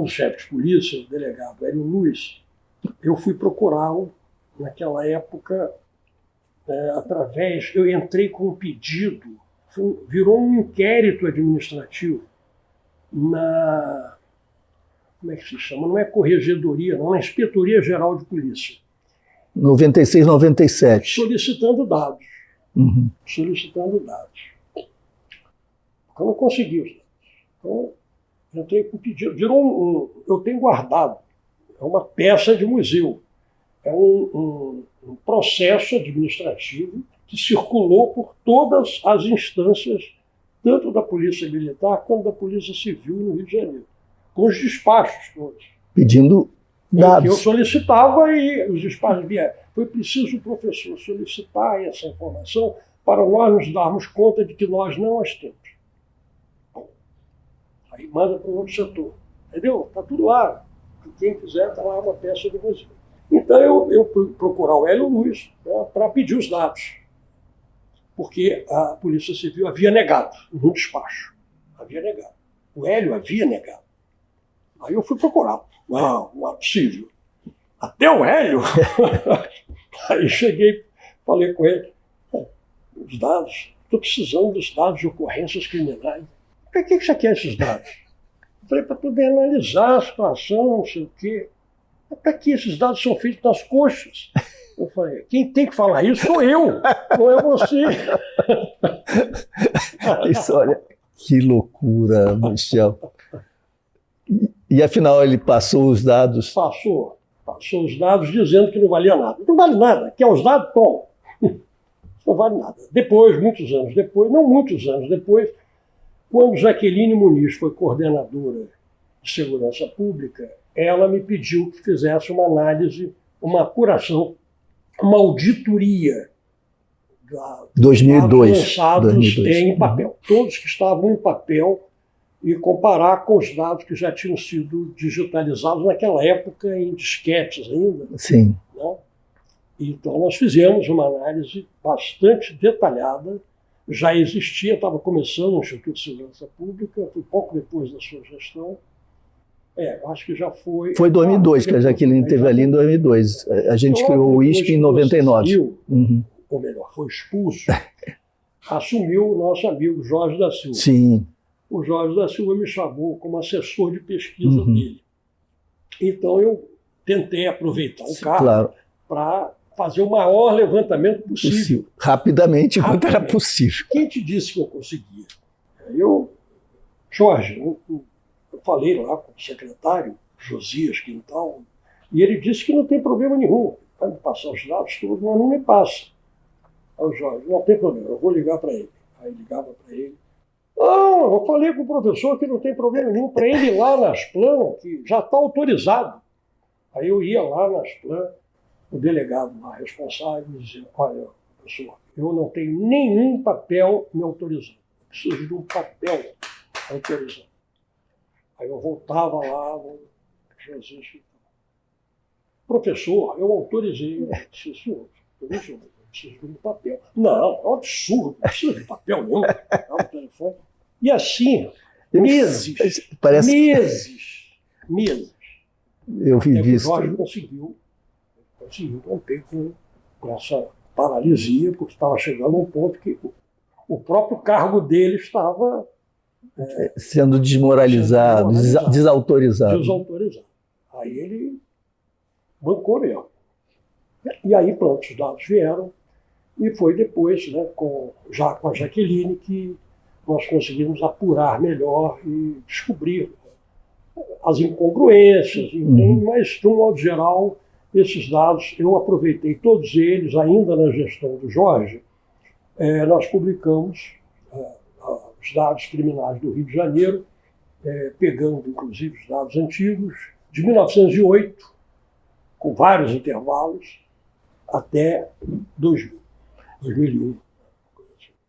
o chefe de polícia, o delegado Hélio Luiz, eu fui procurá-lo naquela época, eu entrei com um pedido, virou um inquérito administrativo como é que se chama? Não é corregedoria, não, é Inspetoria Geral de Polícia. 96, 97. Solicitando dados. Solicitando dados. Porque eu não consegui os dados. Então, entrei com pedido. Eu tenho guardado. É uma peça de museu. É um processo administrativo que circulou por todas as instâncias, tanto da Polícia Militar quanto da Polícia Civil no Rio de Janeiro, com os despachos todos. Pedindo dados. Eu solicitava e os despachos vieram. Foi preciso o professor solicitar essa informação para nós nos darmos conta de que nós não as temos. Aí manda para o outro setor. Entendeu? Está tudo lá. Quem quiser, está lá uma peça do museu. Então eu procurar o Hélio Luiz, né, para pedir os dados. Porque a Polícia Civil havia negado no despacho. Havia negado. O Hélio havia negado. Aí eu fui procurar. Não é possível. Até o Hélio? Aí cheguei, falei com ele. Os dados, estou precisando dos dados de ocorrências criminais. Para que você quer esses dados? Eu falei, para poder analisar a situação, não sei o quê. Para que esses dados são feitos nas coxas? Eu falei, quem tem que falar isso sou eu, não é você. Isso, olha, que loucura, Michel. E afinal ele passou os dados? Passou os dados dizendo que não valia nada. Não vale nada, quer os dados? Toma. Não vale nada. Depois, muitos anos depois, não muitos anos depois, Quando Jaqueline Muniz foi coordenadora de Segurança Pública, ela me pediu que fizesse uma análise, uma apuração, uma auditoria 2002, lançados 2002. em papel. Todos que estavam em papel e comparar com os dados que já tinham sido digitalizados naquela época em disquetes ainda. Sim. Né? Então nós fizemos uma análise bastante detalhada. Já existia, estava começando o Instituto de Segurança Pública, foi pouco depois da sua gestão. Acho que já foi... Foi 2002, que a Jaqueline esteve ali em 2002. A gente criou o ISP em 99. Saiu, ou melhor, foi expulso, assumiu o nosso amigo Jorge da Silva. Sim. O Jorge da Silva me chamou como assessor de pesquisa dele. Então eu tentei aproveitar o cargo para fazer o maior levantamento possível. Rapidamente, enquanto era possível. Quem te disse que eu conseguia? Jorge, eu falei lá com o secretário, Josias Quintal, e ele disse que não tem problema nenhum. Vai me passar os dados todos, mas não me passa. Aí o Jorge, não tem problema, eu vou ligar para ele. Aí ligava para ele. Não, eu falei com o professor que não tem problema nenhum para ele ir lá nas planas, que já está autorizado. Aí eu ia lá nas planas, o delegado lá responsável dizia, olha, professor, eu não tenho nenhum papel me autorizando. Eu preciso de um papel autorizando. Aí eu voltava lá no Jesus. Professor, eu autorizei. Eu disse, senhor, eu preciso de um papel. Não, é um absurdo, não preciso de papel nenhum. Não, telefone. E assim, meses. Eu vivi isso. O Jorge conseguiu romper com essa paralisia, porque estava chegando a um ponto que o próprio cargo dele estava sendo desmoralizado, desautorizado. Aí ele bancou mesmo. E aí, pronto, os dados vieram, e foi depois, já com a Jaqueline, que nós conseguimos apurar melhor e descobrir as incongruências, mas, de um modo geral, esses dados, eu aproveitei todos eles, ainda na gestão do Jorge, nós publicamos os dados criminais do Rio de Janeiro, pegando, inclusive, os dados antigos, de 1908, com vários intervalos, até 2001.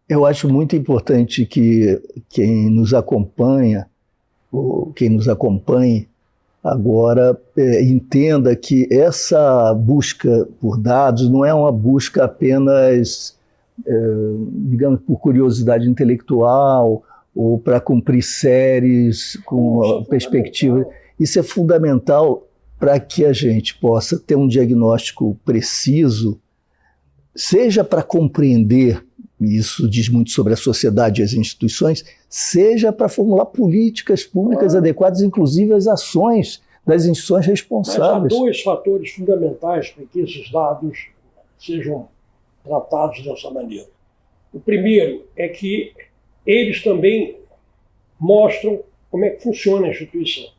Eu acho muito importante que quem nos acompanha, ou quem nos acompanhe agora, entenda que essa busca por dados não é uma busca apenas, digamos, por curiosidade intelectual ou para cumprir séries com perspectiva. Isso é fundamental para que a gente possa ter um diagnóstico preciso, seja para compreender, e isso diz muito sobre a sociedade e as instituições, seja para formular políticas públicas adequadas, inclusive as ações das instituições responsáveis. Mas há dois fatores fundamentais para que esses dados sejam tratados dessa maneira. O primeiro é que eles também mostram como é que funciona a instituição.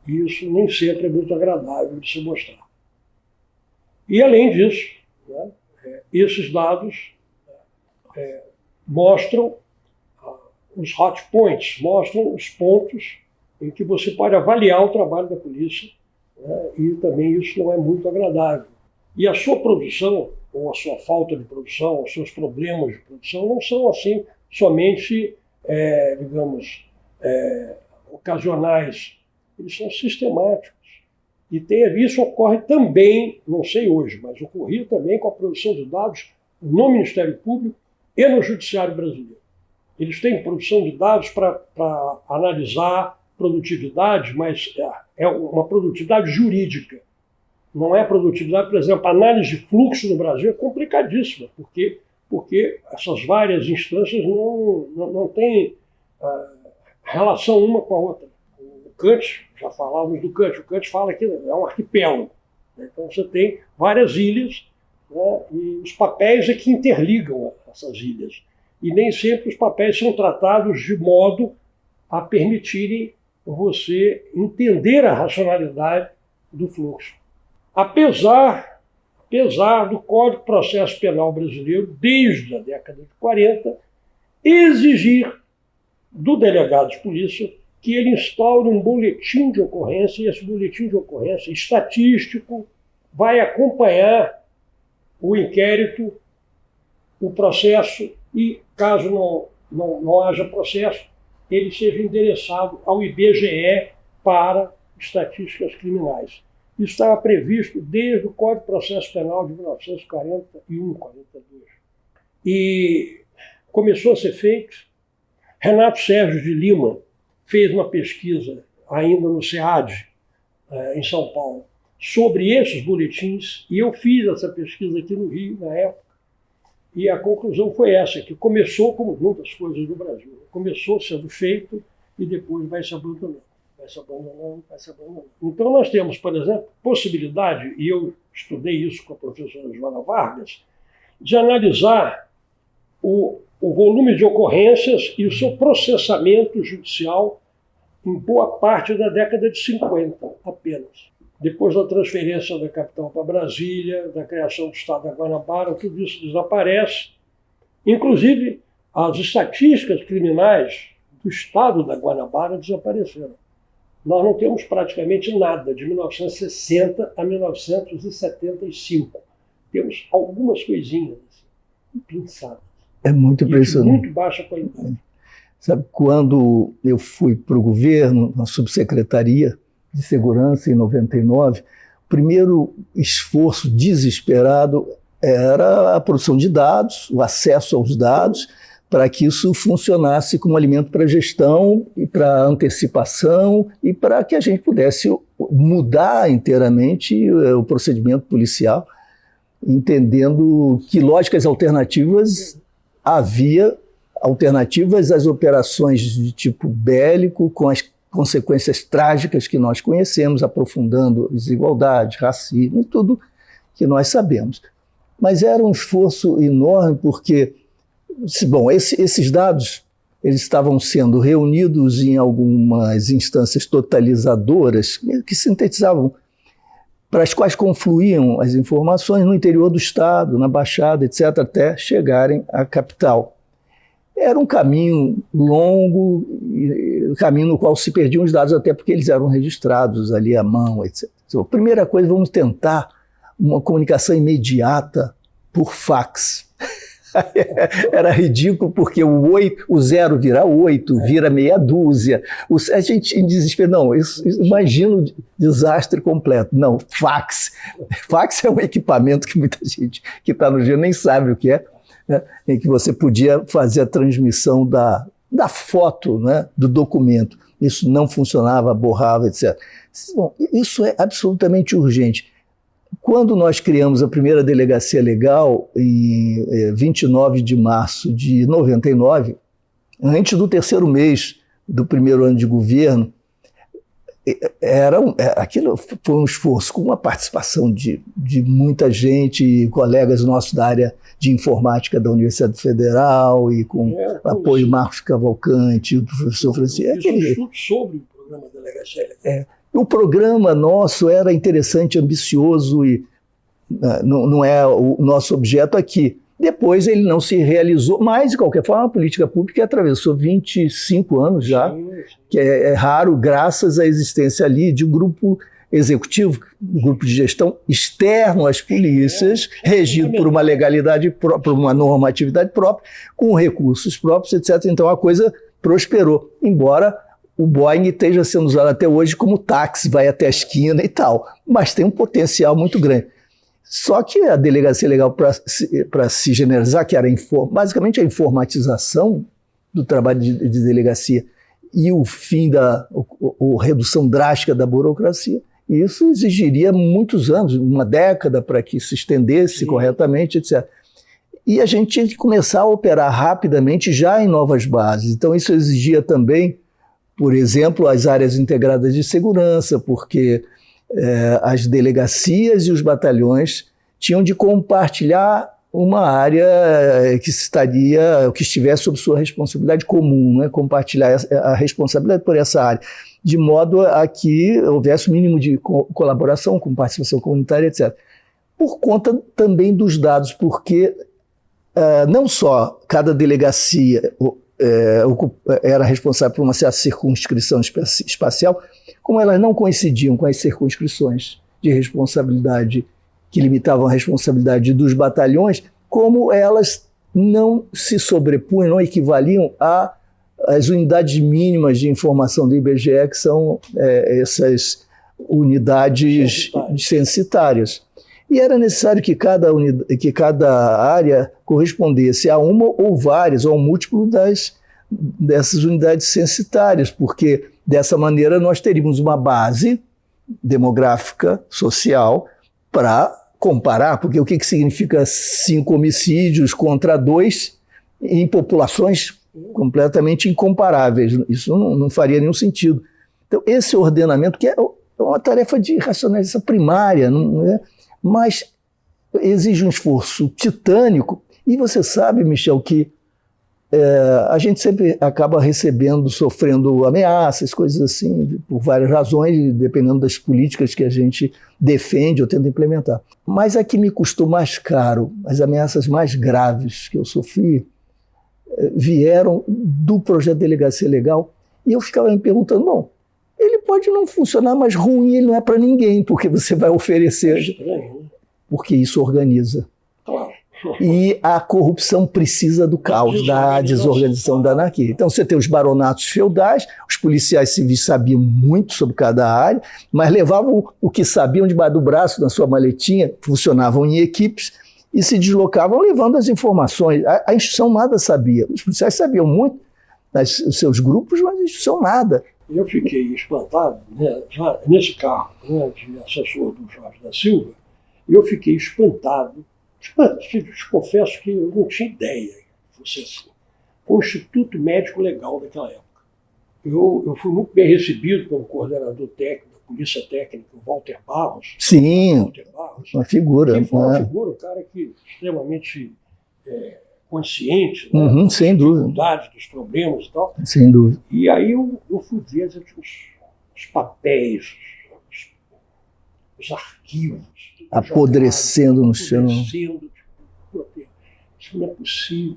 E isso nem sempre é muito agradável de se mostrar. E, além disso, esses dados mostram os hot points, mostram os pontos em que você pode avaliar o trabalho da polícia, e também isso não é muito agradável. E a sua produção, ou a sua falta de produção, os seus problemas de produção, não são assim somente, ocasionais, eles são sistemáticos. E isso ocorre também, não sei hoje, mas ocorria também com a produção de dados no Ministério Público e no Judiciário brasileiro. Eles têm produção de dados para analisar produtividade, mas é uma produtividade jurídica. Não é produtividade, por exemplo, a análise de fluxo no Brasil é complicadíssima, porque essas várias instâncias não têm relação uma com a outra. O Kant, já falávamos do Kant, o Kant fala que é um arquipélago. Então você tem várias ilhas, e os papéis é que interligam essas ilhas. E nem sempre os papéis são tratados de modo a permitirem você entender a racionalidade do fluxo. Apesar do Código de Processo Penal brasileiro, desde a década de 40, exigir do delegado de polícia que ele instaure um boletim de ocorrência, e esse boletim de ocorrência estatístico vai acompanhar o inquérito, o processo, e caso não haja processo, ele seja endereçado ao IBGE para estatísticas criminais. Isso estava previsto desde o Código de Processo Penal de 1941, 42. E começou a ser feito. Renato Sérgio de Lima fez uma pesquisa, ainda no SEAD, em São Paulo, sobre esses boletins, e eu fiz essa pesquisa aqui no Rio, na época, e a conclusão foi essa, que começou, como muitas coisas no Brasil, começou sendo feito e depois vai se abandonando. Então nós temos, por exemplo, possibilidade, e eu estudei isso com a professora Joana Vargas, de analisar o volume de ocorrências e o seu processamento judicial em boa parte da década de 50 apenas. Depois da transferência da capital para Brasília, da criação do Estado da Guanabara, tudo isso desaparece. Inclusive, as estatísticas criminais do Estado da Guanabara desapareceram. Nós não temos praticamente nada de 1960 a 1975. Temos algumas coisinhas pinçadas. É muito impressionante. De muito baixa qualidade. Sabe, quando eu fui para o governo, na subsecretaria de Segurança, em 99, o primeiro esforço desesperado era a produção de dados, o acesso aos dados, para que isso funcionasse como alimento para gestão e para antecipação e para que a gente pudesse mudar inteiramente o procedimento policial, entendendo que lógicas alternativas havia, alternativas às operações de tipo bélico, com as consequências trágicas que nós conhecemos, aprofundando desigualdade, racismo e tudo que nós sabemos. Mas era um esforço enorme porque, bom, esses dados eles estavam sendo reunidos em algumas instâncias totalizadoras que sintetizavam, para as quais confluíam as informações no interior do Estado, na Baixada, etc., até chegarem à capital. Era um caminho longo, um caminho no qual se perdiam os dados, até porque eles eram registrados ali à mão, etc. Então, primeira coisa, vamos tentar uma comunicação imediata por fax. Era ridículo, porque o 0 vira 8, vira meia dúzia. A gente em desespero, não, imagina o desastre completo. Não, fax. Fax é um equipamento que muita gente que está no dia nem sabe o que é, né, em que você podia fazer a transmissão da foto, né, do documento. Isso não funcionava, borrava, etc. Bom, isso é absolutamente urgente. Quando nós criamos a primeira delegacia legal, em 29 de março de 99, antes do terceiro mês do primeiro ano de governo, aquilo foi um esforço com uma participação de muita gente, colegas nossos da área de informática da Universidade Federal, e com apoio Marcos Cavalcante, o professor Francisco. Um estudo sobre o programa Delegacia Legal. O programa nosso era interessante, ambicioso, e não é o nosso objeto aqui. Depois ele não se realizou, mas, de qualquer forma, a política pública atravessou 25 anos já, que é raro, graças à existência ali de um grupo executivo, um grupo de gestão externo às polícias, regido por uma legalidade própria, por uma normatividade própria, com recursos próprios, etc. Então a coisa prosperou, embora o Boeing esteja sendo usado até hoje como táxi, vai até a esquina e tal, mas tem um potencial muito grande. Só que a delegacia legal, para se generalizar, que era basicamente a informatização do trabalho de delegacia e o fim a redução drástica da burocracia, isso exigiria muitos anos, uma década, para que se estendesse corretamente, etc. E a gente tinha que começar a operar rapidamente já em novas bases. Então isso exigia também, por exemplo, as áreas integradas de segurança, porque as delegacias e os batalhões tinham de compartilhar uma área que estivesse sob sua responsabilidade comum, né? Compartilhar a responsabilidade por essa área, de modo a que houvesse o mínimo de colaboração, com participação comunitária, etc. Por conta também dos dados, porque não só cada delegacia era responsável por uma certa circunscrição espacial, como elas não coincidiam com as circunscrições de responsabilidade que limitavam a responsabilidade dos batalhões, como elas não se sobrepunham, não equivaliam às unidades mínimas de informação do IBGE, que são essas unidades censitárias. E era necessário que cada área correspondesse a uma ou várias, ou um múltiplo dessas unidades censitárias, porque dessa maneira nós teríamos uma base demográfica, social, para comparar, porque o que significa 5 homicídios contra 2 em populações completamente incomparáveis? Isso não faria nenhum sentido. Então, esse ordenamento, que é uma tarefa de racionalização primária, não é? Mas exige um esforço titânico, e você sabe, Michel, que a gente sempre acaba sofrendo ameaças, coisas assim, por várias razões, dependendo das políticas que a gente defende ou tenta implementar. Mas a que me custou mais caro, as ameaças mais graves que eu sofri, vieram do projeto de Delegacia Legal, e eu ficava me perguntando, bom, ele pode não funcionar, mas ruim ele não é para ninguém, porque você vai oferecer, porque isso organiza. Claro. E a corrupção precisa do caos, da desorganização, da anarquia. Então você tem os baronatos feudais, os policiais civis sabiam muito sobre cada área, mas levavam o que sabiam debaixo do braço, na sua maletinha, funcionavam em equipes e se deslocavam levando as informações. A instituição nada sabia. Os policiais sabiam muito, os seus grupos, mas a instituição nada. Eu fiquei espantado, né, já nesse cargo, né, de assessor do Jorge da Silva, eu fiquei espantado. Te confesso que eu não tinha ideia que fosse assim. Foi o Instituto Médico Legal daquela época. Eu fui muito bem recebido pelo coordenador técnico da Polícia Técnica, o Walter Barros. Sim, Walter Barros, uma figura. Foi uma figura, um cara que extremamente consciente, né, das dificuldades, dos problemas e tal. Sem dúvida. E aí eu fui ver os papéis, os arquivos. Apodrecendo no chão. Isso não é possível.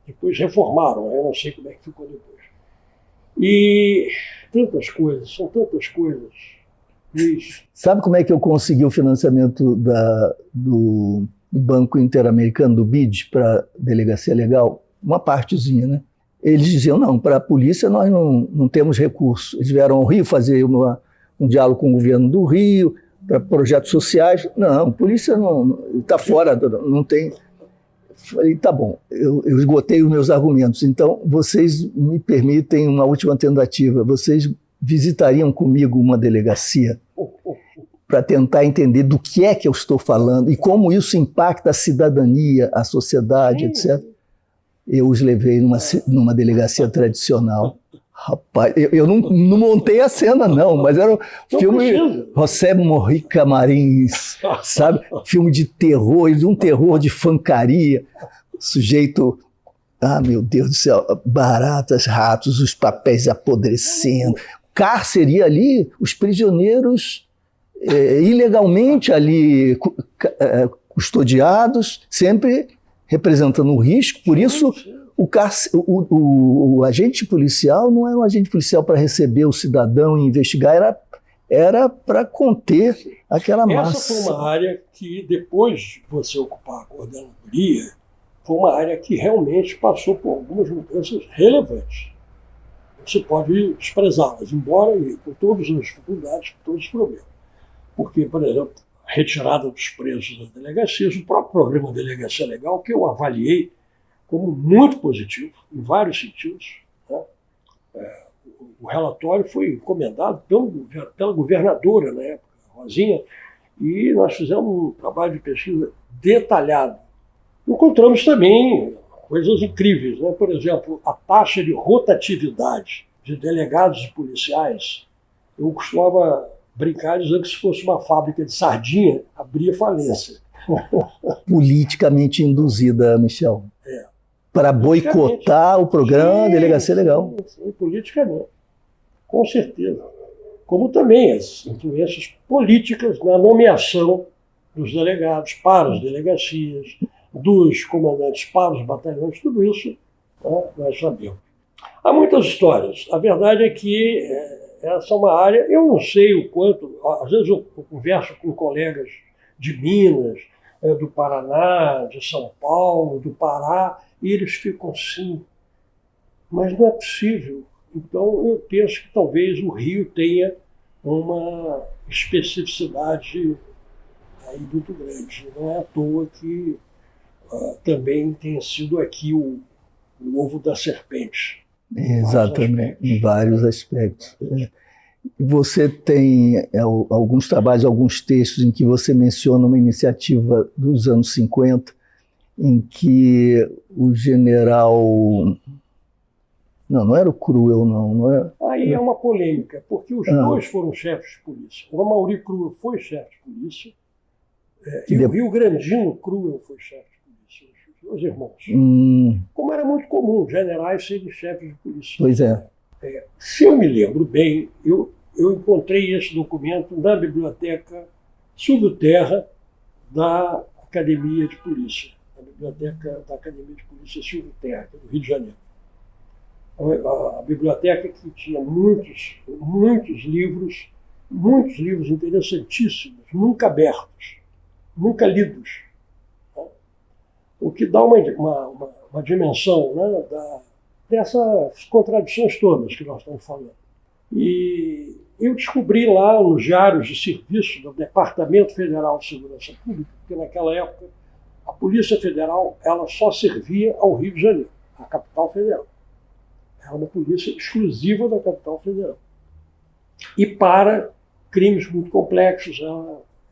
Depois reformaram, eu não sei como é que ficou depois. E são tantas coisas. Isso. Sabe como é que eu consegui o financiamento do Banco Interamericano, do BID, para a Delegacia Legal? Uma partezinha, né? Eles diziam, não, para a polícia nós não temos recursos. Eles vieram ao Rio fazer um diálogo com o governo do Rio, para projetos sociais. Não, a polícia está fora, não tem. Falei, tá bom, eu esgotei os meus argumentos, então vocês me permitem uma última tentativa. Vocês visitariam comigo uma delegacia para tentar entender do que é que eu estou falando e como isso impacta a cidadania, a sociedade, etc. Eu os levei numa delegacia tradicional. Rapaz, eu não montei a cena, não, mas era um filme José Mojica Marins, sabe? Filme de terror, um terror de fancaria. Sujeito, meu Deus do céu, baratas, ratos, os papéis apodrecendo. Cárcere ali, os prisioneiros ilegalmente ali custodiados, sempre representando um risco, por isso o agente policial não era um agente policial para receber o cidadão e investigar, era para conter aquela massa. Essa foi uma área que, depois de você ocupar a coordenadoria, foi uma área que realmente passou por algumas mudanças relevantes. Você pode desprezá-las, embora com todas as dificuldades, com todos os problemas. Porque, por exemplo, a retirada dos presos das delegacias, o próprio programa Delegacia Legal, que eu avaliei como muito positivo, em vários sentidos. Né? O relatório foi encomendado pela governadora, na época, Rosinha, e nós fizemos um trabalho de pesquisa detalhado. Encontramos também coisas incríveis, né? Por exemplo, a taxa de rotatividade de delegados e policiais. Eu costumava brincar dizendo que se fosse uma fábrica de sardinha, abria falência. Politicamente induzida, Michel. Para boicotar o programa Delegacia Legal. Sim, politicamente, com certeza. Como também as influências políticas na nomeação dos delegados para as delegacias, dos comandantes para os batalhões, tudo isso Nós sabemos. Há muitas histórias. A verdade é que essa é uma área, eu não sei o quanto, às vezes eu converso com colegas de Minas, do Paraná, de São Paulo, do Pará, e eles ficam assim, mas não é possível. Então eu penso que talvez o Rio tenha uma especificidade aí muito grande. Não é à toa que também tenha sido aqui o ovo da serpente. Exatamente, em vários aspectos. Você tem alguns trabalhos, alguns textos em que você menciona uma iniciativa dos anos 50, em que o general... Não era o Cruel, não é? Aí é uma polêmica, porque os dois foram chefes de polícia. O Amaury Cruel foi chefe de polícia, e o Rio Grandino Cruel foi chefe de polícia, os dois irmãos. Como era muito comum, generais serem chefes de polícia. Pois é. Se eu me lembro bem, eu encontrei esse documento na biblioteca Silvio Terra da Academia de Polícia, a biblioteca da Academia de Polícia Silvio Terra, do Rio de Janeiro. A biblioteca que tinha muitos livros interessantíssimos, nunca abertos, nunca lidos. O que dá uma dimensão, né, dessas contradições todas que nós estamos falando. E eu descobri lá nos diários de serviço do Departamento Federal de Segurança Pública, porque naquela época a Polícia Federal ela só servia ao Rio de Janeiro, a capital federal. Era uma polícia exclusiva da capital federal. E para crimes muito complexos,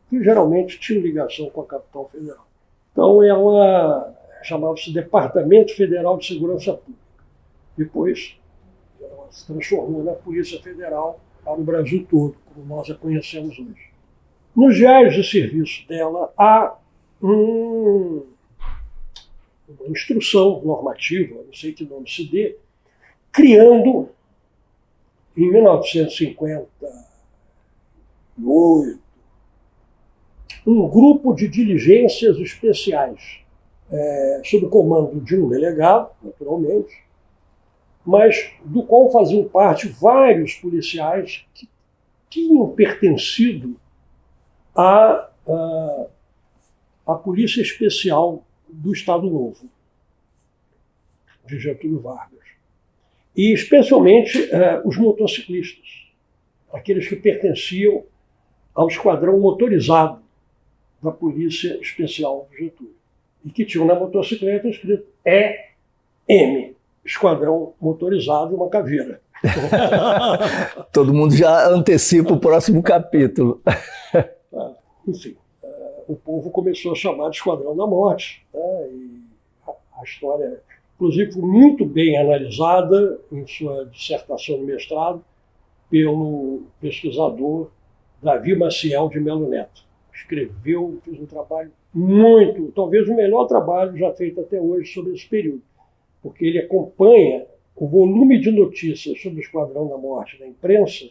que geralmente tinham ligação com a capital federal. Então ela chamava-se Departamento Federal de Segurança Pública. Depois ela se transformou na Polícia Federal para o Brasil todo, como nós a conhecemos hoje. Nos diários de serviço dela há uma instrução normativa, não sei que nome se dê, criando, em 1958, um grupo de diligências especiais, sob o comando de um delegado, naturalmente, mas do qual faziam parte vários policiais que tinham pertencido à Polícia Especial do Estado Novo, de Getúlio Vargas. E especialmente os motociclistas, aqueles que pertenciam ao esquadrão motorizado da Polícia Especial do Getúlio, e que tinham na motocicleta escrito EM, Esquadrão Motorizado, uma caveira. Todo mundo já antecipa o próximo capítulo. Enfim, o povo começou a chamar de Esquadrão da Morte, né? E a história, inclusive, foi muito bem analisada em sua dissertação de mestrado pelo pesquisador Davi Maciel de Melo Neto. Escreveu, fez um trabalho muito, talvez o melhor trabalho já feito até hoje sobre esse período, porque ele acompanha o volume de notícias sobre o Esquadrão da Morte na imprensa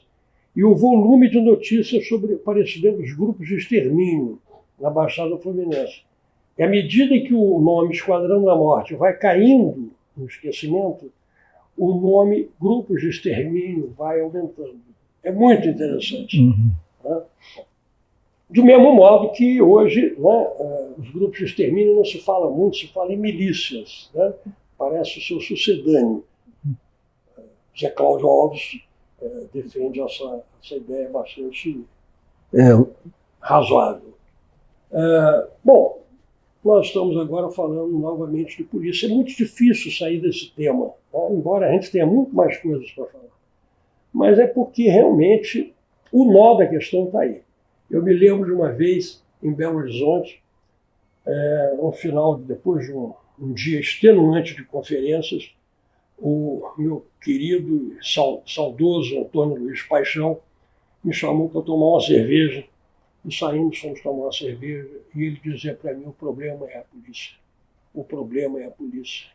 e o volume de notícias sobre o aparecimento dos grupos de extermínio na Baixada Fluminense. E à medida que o nome Esquadrão da Morte vai caindo no esquecimento, o nome grupos de extermínio vai aumentando. É muito interessante. Né? Do mesmo modo que hoje, né, os grupos de extermínio não se fala muito, se fala em milícias, né? Parece o seu sucedâneo. Zé Cláudio Alves defende essa ideia bastante razoável. Bom, nós estamos agora falando novamente de polícia. É muito difícil sair desse tema, né? Embora a gente tenha muito mais coisas para falar. Mas é porque realmente o nó da questão está aí. Eu me lembro de uma vez em Belo Horizonte, no final, depois de um dia extenuante de conferências, o meu querido e saudoso Antônio Luiz Paixão me chamou para tomar uma cerveja. E saímos, fomos tomar uma cerveja, e ele dizia para mim: o problema é a polícia. O problema é a polícia.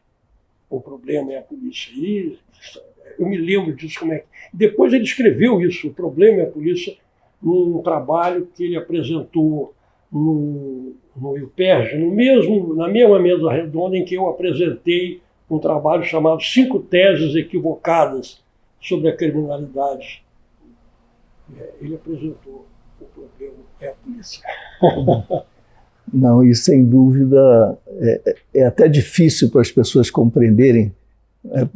O problema é a polícia. E eu me lembro disso como é que... Depois ele escreveu isso, o problema é a polícia, num trabalho que ele apresentou no IUPERJ, na mesma mesa redonda em que eu apresentei um trabalho chamado 5 Teses Equivocadas sobre a Criminalidade. Ele apresentou o problema é a polícia. Não, e sem dúvida é até difícil para as pessoas compreenderem,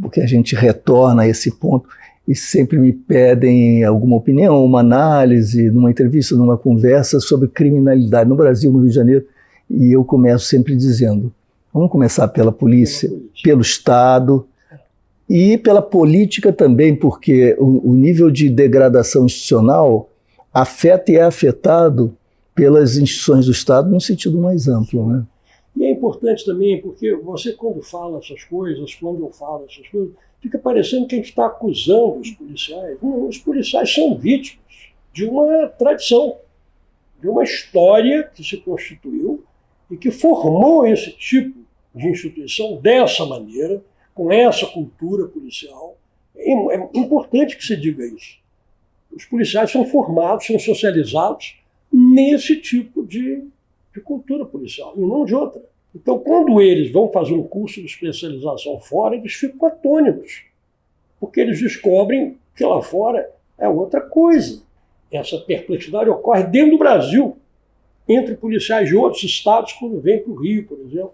porque a gente retorna a esse ponto e sempre me pedem alguma opinião, uma análise, numa entrevista, numa conversa sobre criminalidade no Brasil, no Rio de Janeiro, e eu começo sempre dizendo, vamos começar pela polícia, pelo Estado e pela política também, porque o nível de degradação institucional afeta e é afetado pelas instituições do Estado num sentido mais amplo, né? E é importante também, porque você quando fala essas coisas, quando eu falo essas coisas, fica parecendo que a gente está acusando os policiais. Não, os policiais são vítimas de uma tradição, de uma história que se constituiu e que formou esse tipo de instituição dessa maneira, com essa cultura policial. É importante que se diga isso. Os policiais são formados, são socializados nesse tipo de cultura policial, e não de outra. Então, quando eles vão fazer um curso de especialização fora, eles ficam atônitos, porque eles descobrem que lá fora é outra coisa. Essa perplexidade ocorre dentro do Brasil, entre policiais de outros estados, quando vêm para o Rio, por exemplo.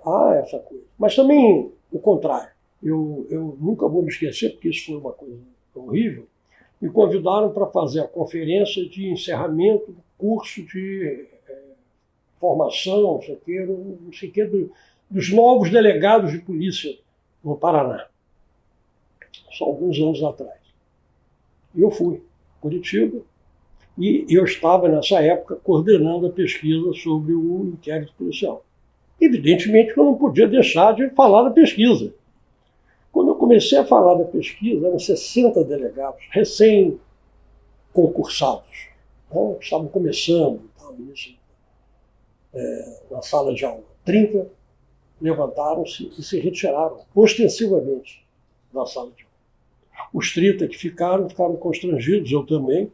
Há essa coisa. Mas também o contrário. Eu nunca vou me esquecer, porque isso foi uma coisa horrível. Me convidaram para fazer a conferência de encerramento do curso de formação, não sei o quê, dos novos delegados de polícia no Paraná. Só alguns anos atrás. E eu fui, Curitiba, e eu estava, nessa época, coordenando a pesquisa sobre o inquérito policial. Evidentemente que eu não podia deixar de falar da pesquisa. Quando eu comecei a falar da pesquisa, eram 60 delegados, recém-concursados, né? Estavam começando, na sala de aula. 30 levantaram-se e se retiraram ostensivamente da sala de aula. Os 30 que ficaram constrangidos, eu também,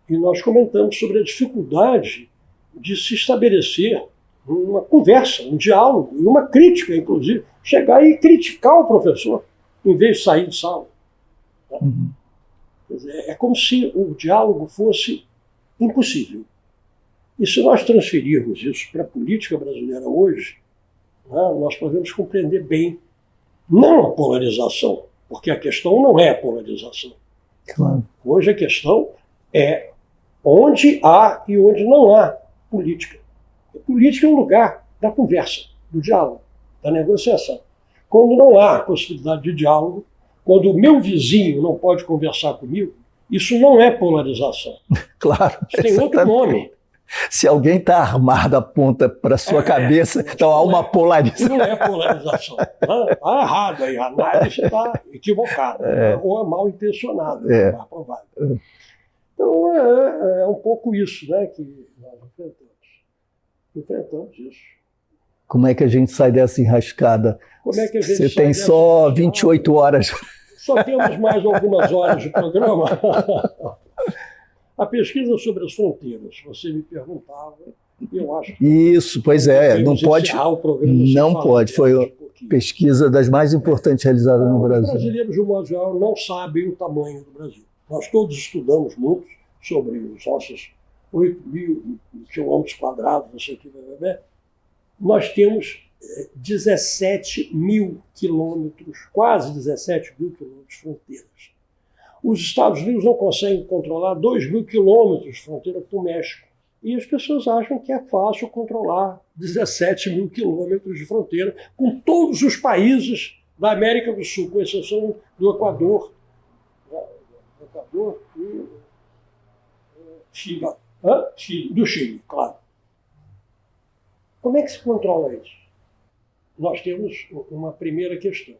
e nós comentamos sobre a dificuldade de se estabelecer uma conversa, um diálogo e uma crítica, inclusive, chegar e criticar o professor, em vez de sair de sala. Uhum. Quer dizer, é como se o diálogo fosse impossível. E se nós transferirmos isso para a política brasileira hoje, né, nós podemos compreender bem, não a polarização, porque a questão não é a polarização. Claro. Hoje a questão é onde há e onde não há política. A política é um lugar da conversa, do diálogo, da negociação. Quando não há possibilidade de diálogo, quando o meu vizinho não pode conversar comigo, isso não é polarização. Claro. Isso tem outro nome. Se alguém está armado, aponta para a sua cabeça, então há uma polarização. Não é polarização. Está errado aí, a análise está equivocada, ou é mal intencionada, não é aprovada. Então é um pouco isso, né, que nós enfrentamos isso. Como é que a gente sai dessa enrascada? Como é que a gente Você tem só 28 horas. Só temos mais algumas horas de programa. A pesquisa sobre as fronteiras, você me perguntava, e eu acho que... Isso, pois não pode. Não pode. Foi a pesquisa das mais importantes realizada no Brasil. Os brasileiros, de um modo geral, não sabem o tamanho do Brasil. Nós todos estudamos muito sobre os nossos 8.000 quilômetros quadrados, não sei o que, nós temos 17 mil quilômetros, quase 17 mil quilômetros de fronteiras. Os Estados Unidos não conseguem controlar 2.000 quilômetros de fronteira com o México. E as pessoas acham que é fácil controlar 17 mil quilômetros de fronteira com todos os países da América do Sul, com exceção do Equador. Equador e Chile. Do Chile, claro. Como é que se controla isso? Nós temos uma primeira questão.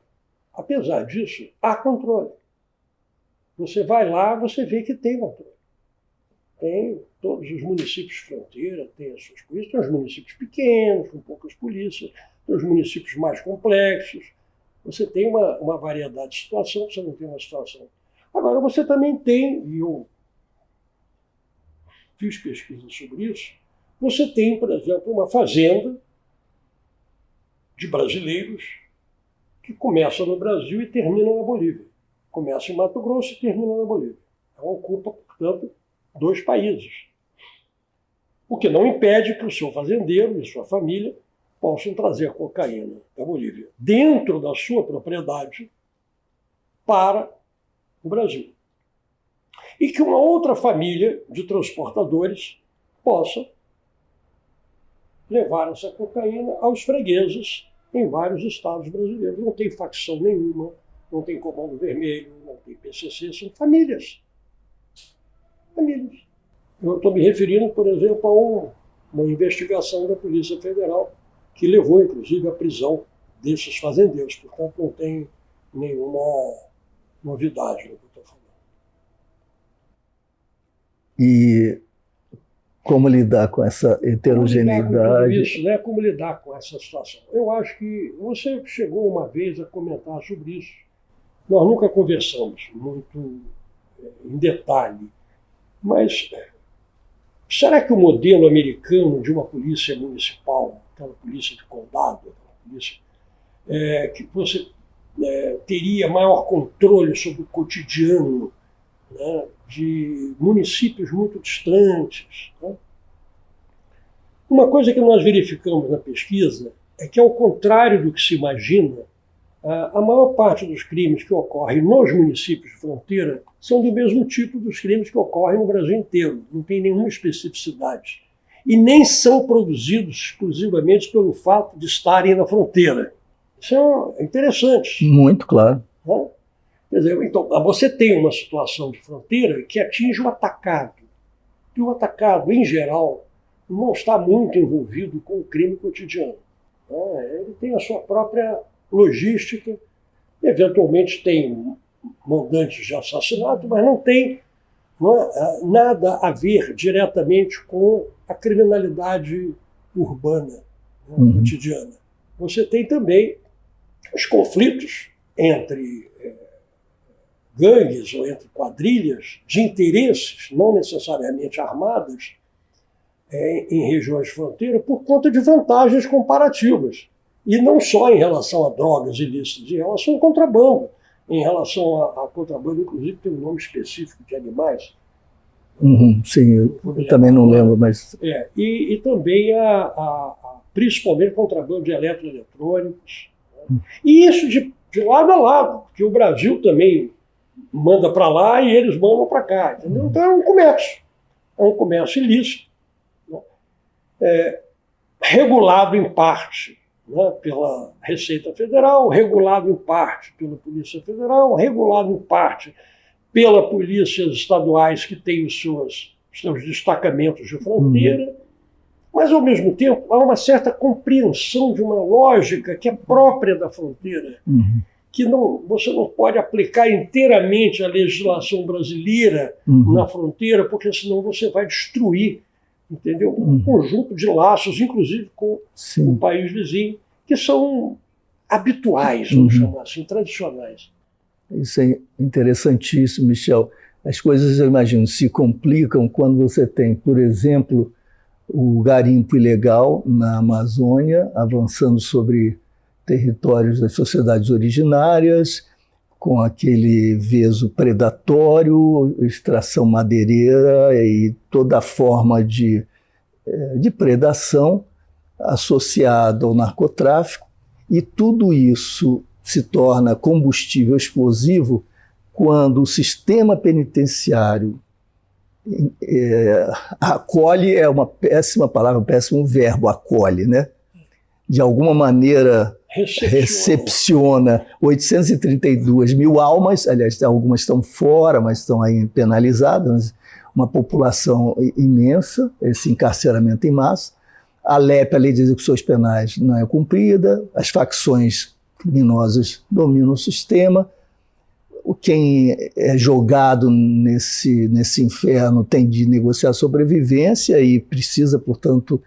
Apesar disso, há controle. Você vai lá, você vê que tem controle. Tem todos os municípios de fronteira, tem as suas polícias, tem os municípios pequenos, com poucas polícias, tem os municípios mais complexos. Você tem uma variedade de situação, você não tem uma situação. Agora, você também tem, e eu fiz pesquisa sobre isso, você tem, por exemplo, uma fazenda de brasileiros que começa no Brasil e termina na Bolívia. Começa em Mato Grosso e termina na Bolívia. Ela ocupa, portanto, 2 países. O que não impede que o seu fazendeiro e sua família possam trazer cocaína da Bolívia dentro da sua propriedade para o Brasil. E que uma outra família de transportadores possa levar essa cocaína aos fregueses em vários estados brasileiros. Não tem facção nenhuma, não tem Comando Vermelho, não tem PCC, são famílias. Famílias. Eu estou me referindo, por exemplo, a uma investigação da Polícia Federal que levou, inclusive, à prisão desses fazendeiros. Portanto, não tem nenhuma novidade no que eu estou falando. E como lidar com essa heterogeneidade? Isso, né? Como lidar com essa situação? Eu acho que você chegou uma vez a comentar sobre isso. Nós nunca conversamos muito em detalhe, mas será que o modelo americano de uma polícia municipal, aquela polícia de condado, aquela polícia, que você teria maior controle sobre o cotidiano, né, de municípios muito distantes, né? Uma coisa que nós verificamos na pesquisa é que, ao contrário do que se imagina, a maior parte dos crimes que ocorrem nos municípios de fronteira são do mesmo tipo dos crimes que ocorrem no Brasil inteiro. Não tem nenhuma especificidade. E nem são produzidos exclusivamente pelo fato de estarem na fronteira. Isso é interessante. Muito claro. Né? Quer dizer, então, você tem uma situação de fronteira que atinge o atacado. E o atacado, em geral, não está muito envolvido com o crime cotidiano. Ele tem a sua própria logística, eventualmente tem mandantes de assassinato, mas não tem nada a ver diretamente com a criminalidade urbana, cotidiana. Você tem também os conflitos entre gangues ou entre quadrilhas de interesses, não necessariamente armadas, em regiões de fronteira, por conta de vantagens comparativas. E não só em relação a drogas ilícitas, em relação ao contrabando. Em relação a contrabando, inclusive, tem um nome específico de animais. Sim, eu também não lembro, mas... E também, principalmente, contrabando de eletroeletrônicos. Né? E isso de lado a lado, porque o Brasil também manda para lá e eles mandam para cá. Entendeu? Então é um comércio ilícito, né? Regulado em parte, né, pela Receita Federal, regulado em parte pela Polícia Federal, regulado em parte pelas polícias estaduais que têm os seus destacamentos de fronteira, mas, ao mesmo tempo, há uma certa compreensão de uma lógica que é própria da fronteira, que você não pode aplicar inteiramente a legislação brasileira na fronteira, porque senão você vai destruir, entendeu? Um conjunto de laços, inclusive com o país vizinho, que são habituais, vamos chamar assim, tradicionais. Isso é interessantíssimo, Michel. As coisas, eu imagino, se complicam quando você tem, por exemplo, o garimpo ilegal na Amazônia, avançando sobre territórios das sociedades originárias, com aquele veso predatório, extração madeireira e toda forma de predação associada ao narcotráfico, e tudo isso se torna combustível explosivo quando o sistema penitenciário acolhe, é uma péssima palavra, um péssimo verbo, acolhe, né? De alguma maneira recepciona 832 mil almas, aliás, algumas estão fora, mas estão aí penalizadas, uma população imensa, esse encarceramento em massa. A LEP, a Lei de Execuções Penais, não é cumprida, as facções criminosas dominam o sistema, quem é jogado nesse inferno tem de negociar sobrevivência e precisa, portanto,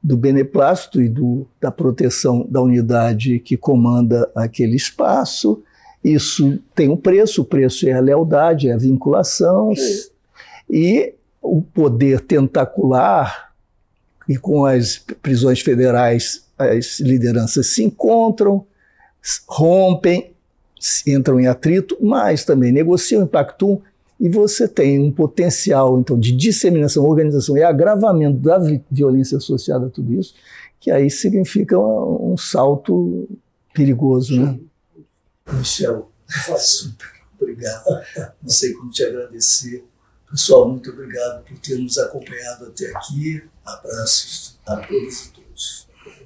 do beneplácito e da proteção da unidade que comanda aquele espaço. Isso tem um preço, o preço é a lealdade, é a vinculação. Sim. E o poder tentacular e com as prisões federais as lideranças se encontram, rompem, entram em atrito, mas também negociam, impactuam, e você tem um potencial então de disseminação, organização e agravamento da violência associada a tudo isso, que aí significa um salto perigoso, né? Michel, super obrigado. Não sei como te agradecer. Pessoal, muito obrigado por ter nos acompanhado até aqui. Abraços a todos e todas.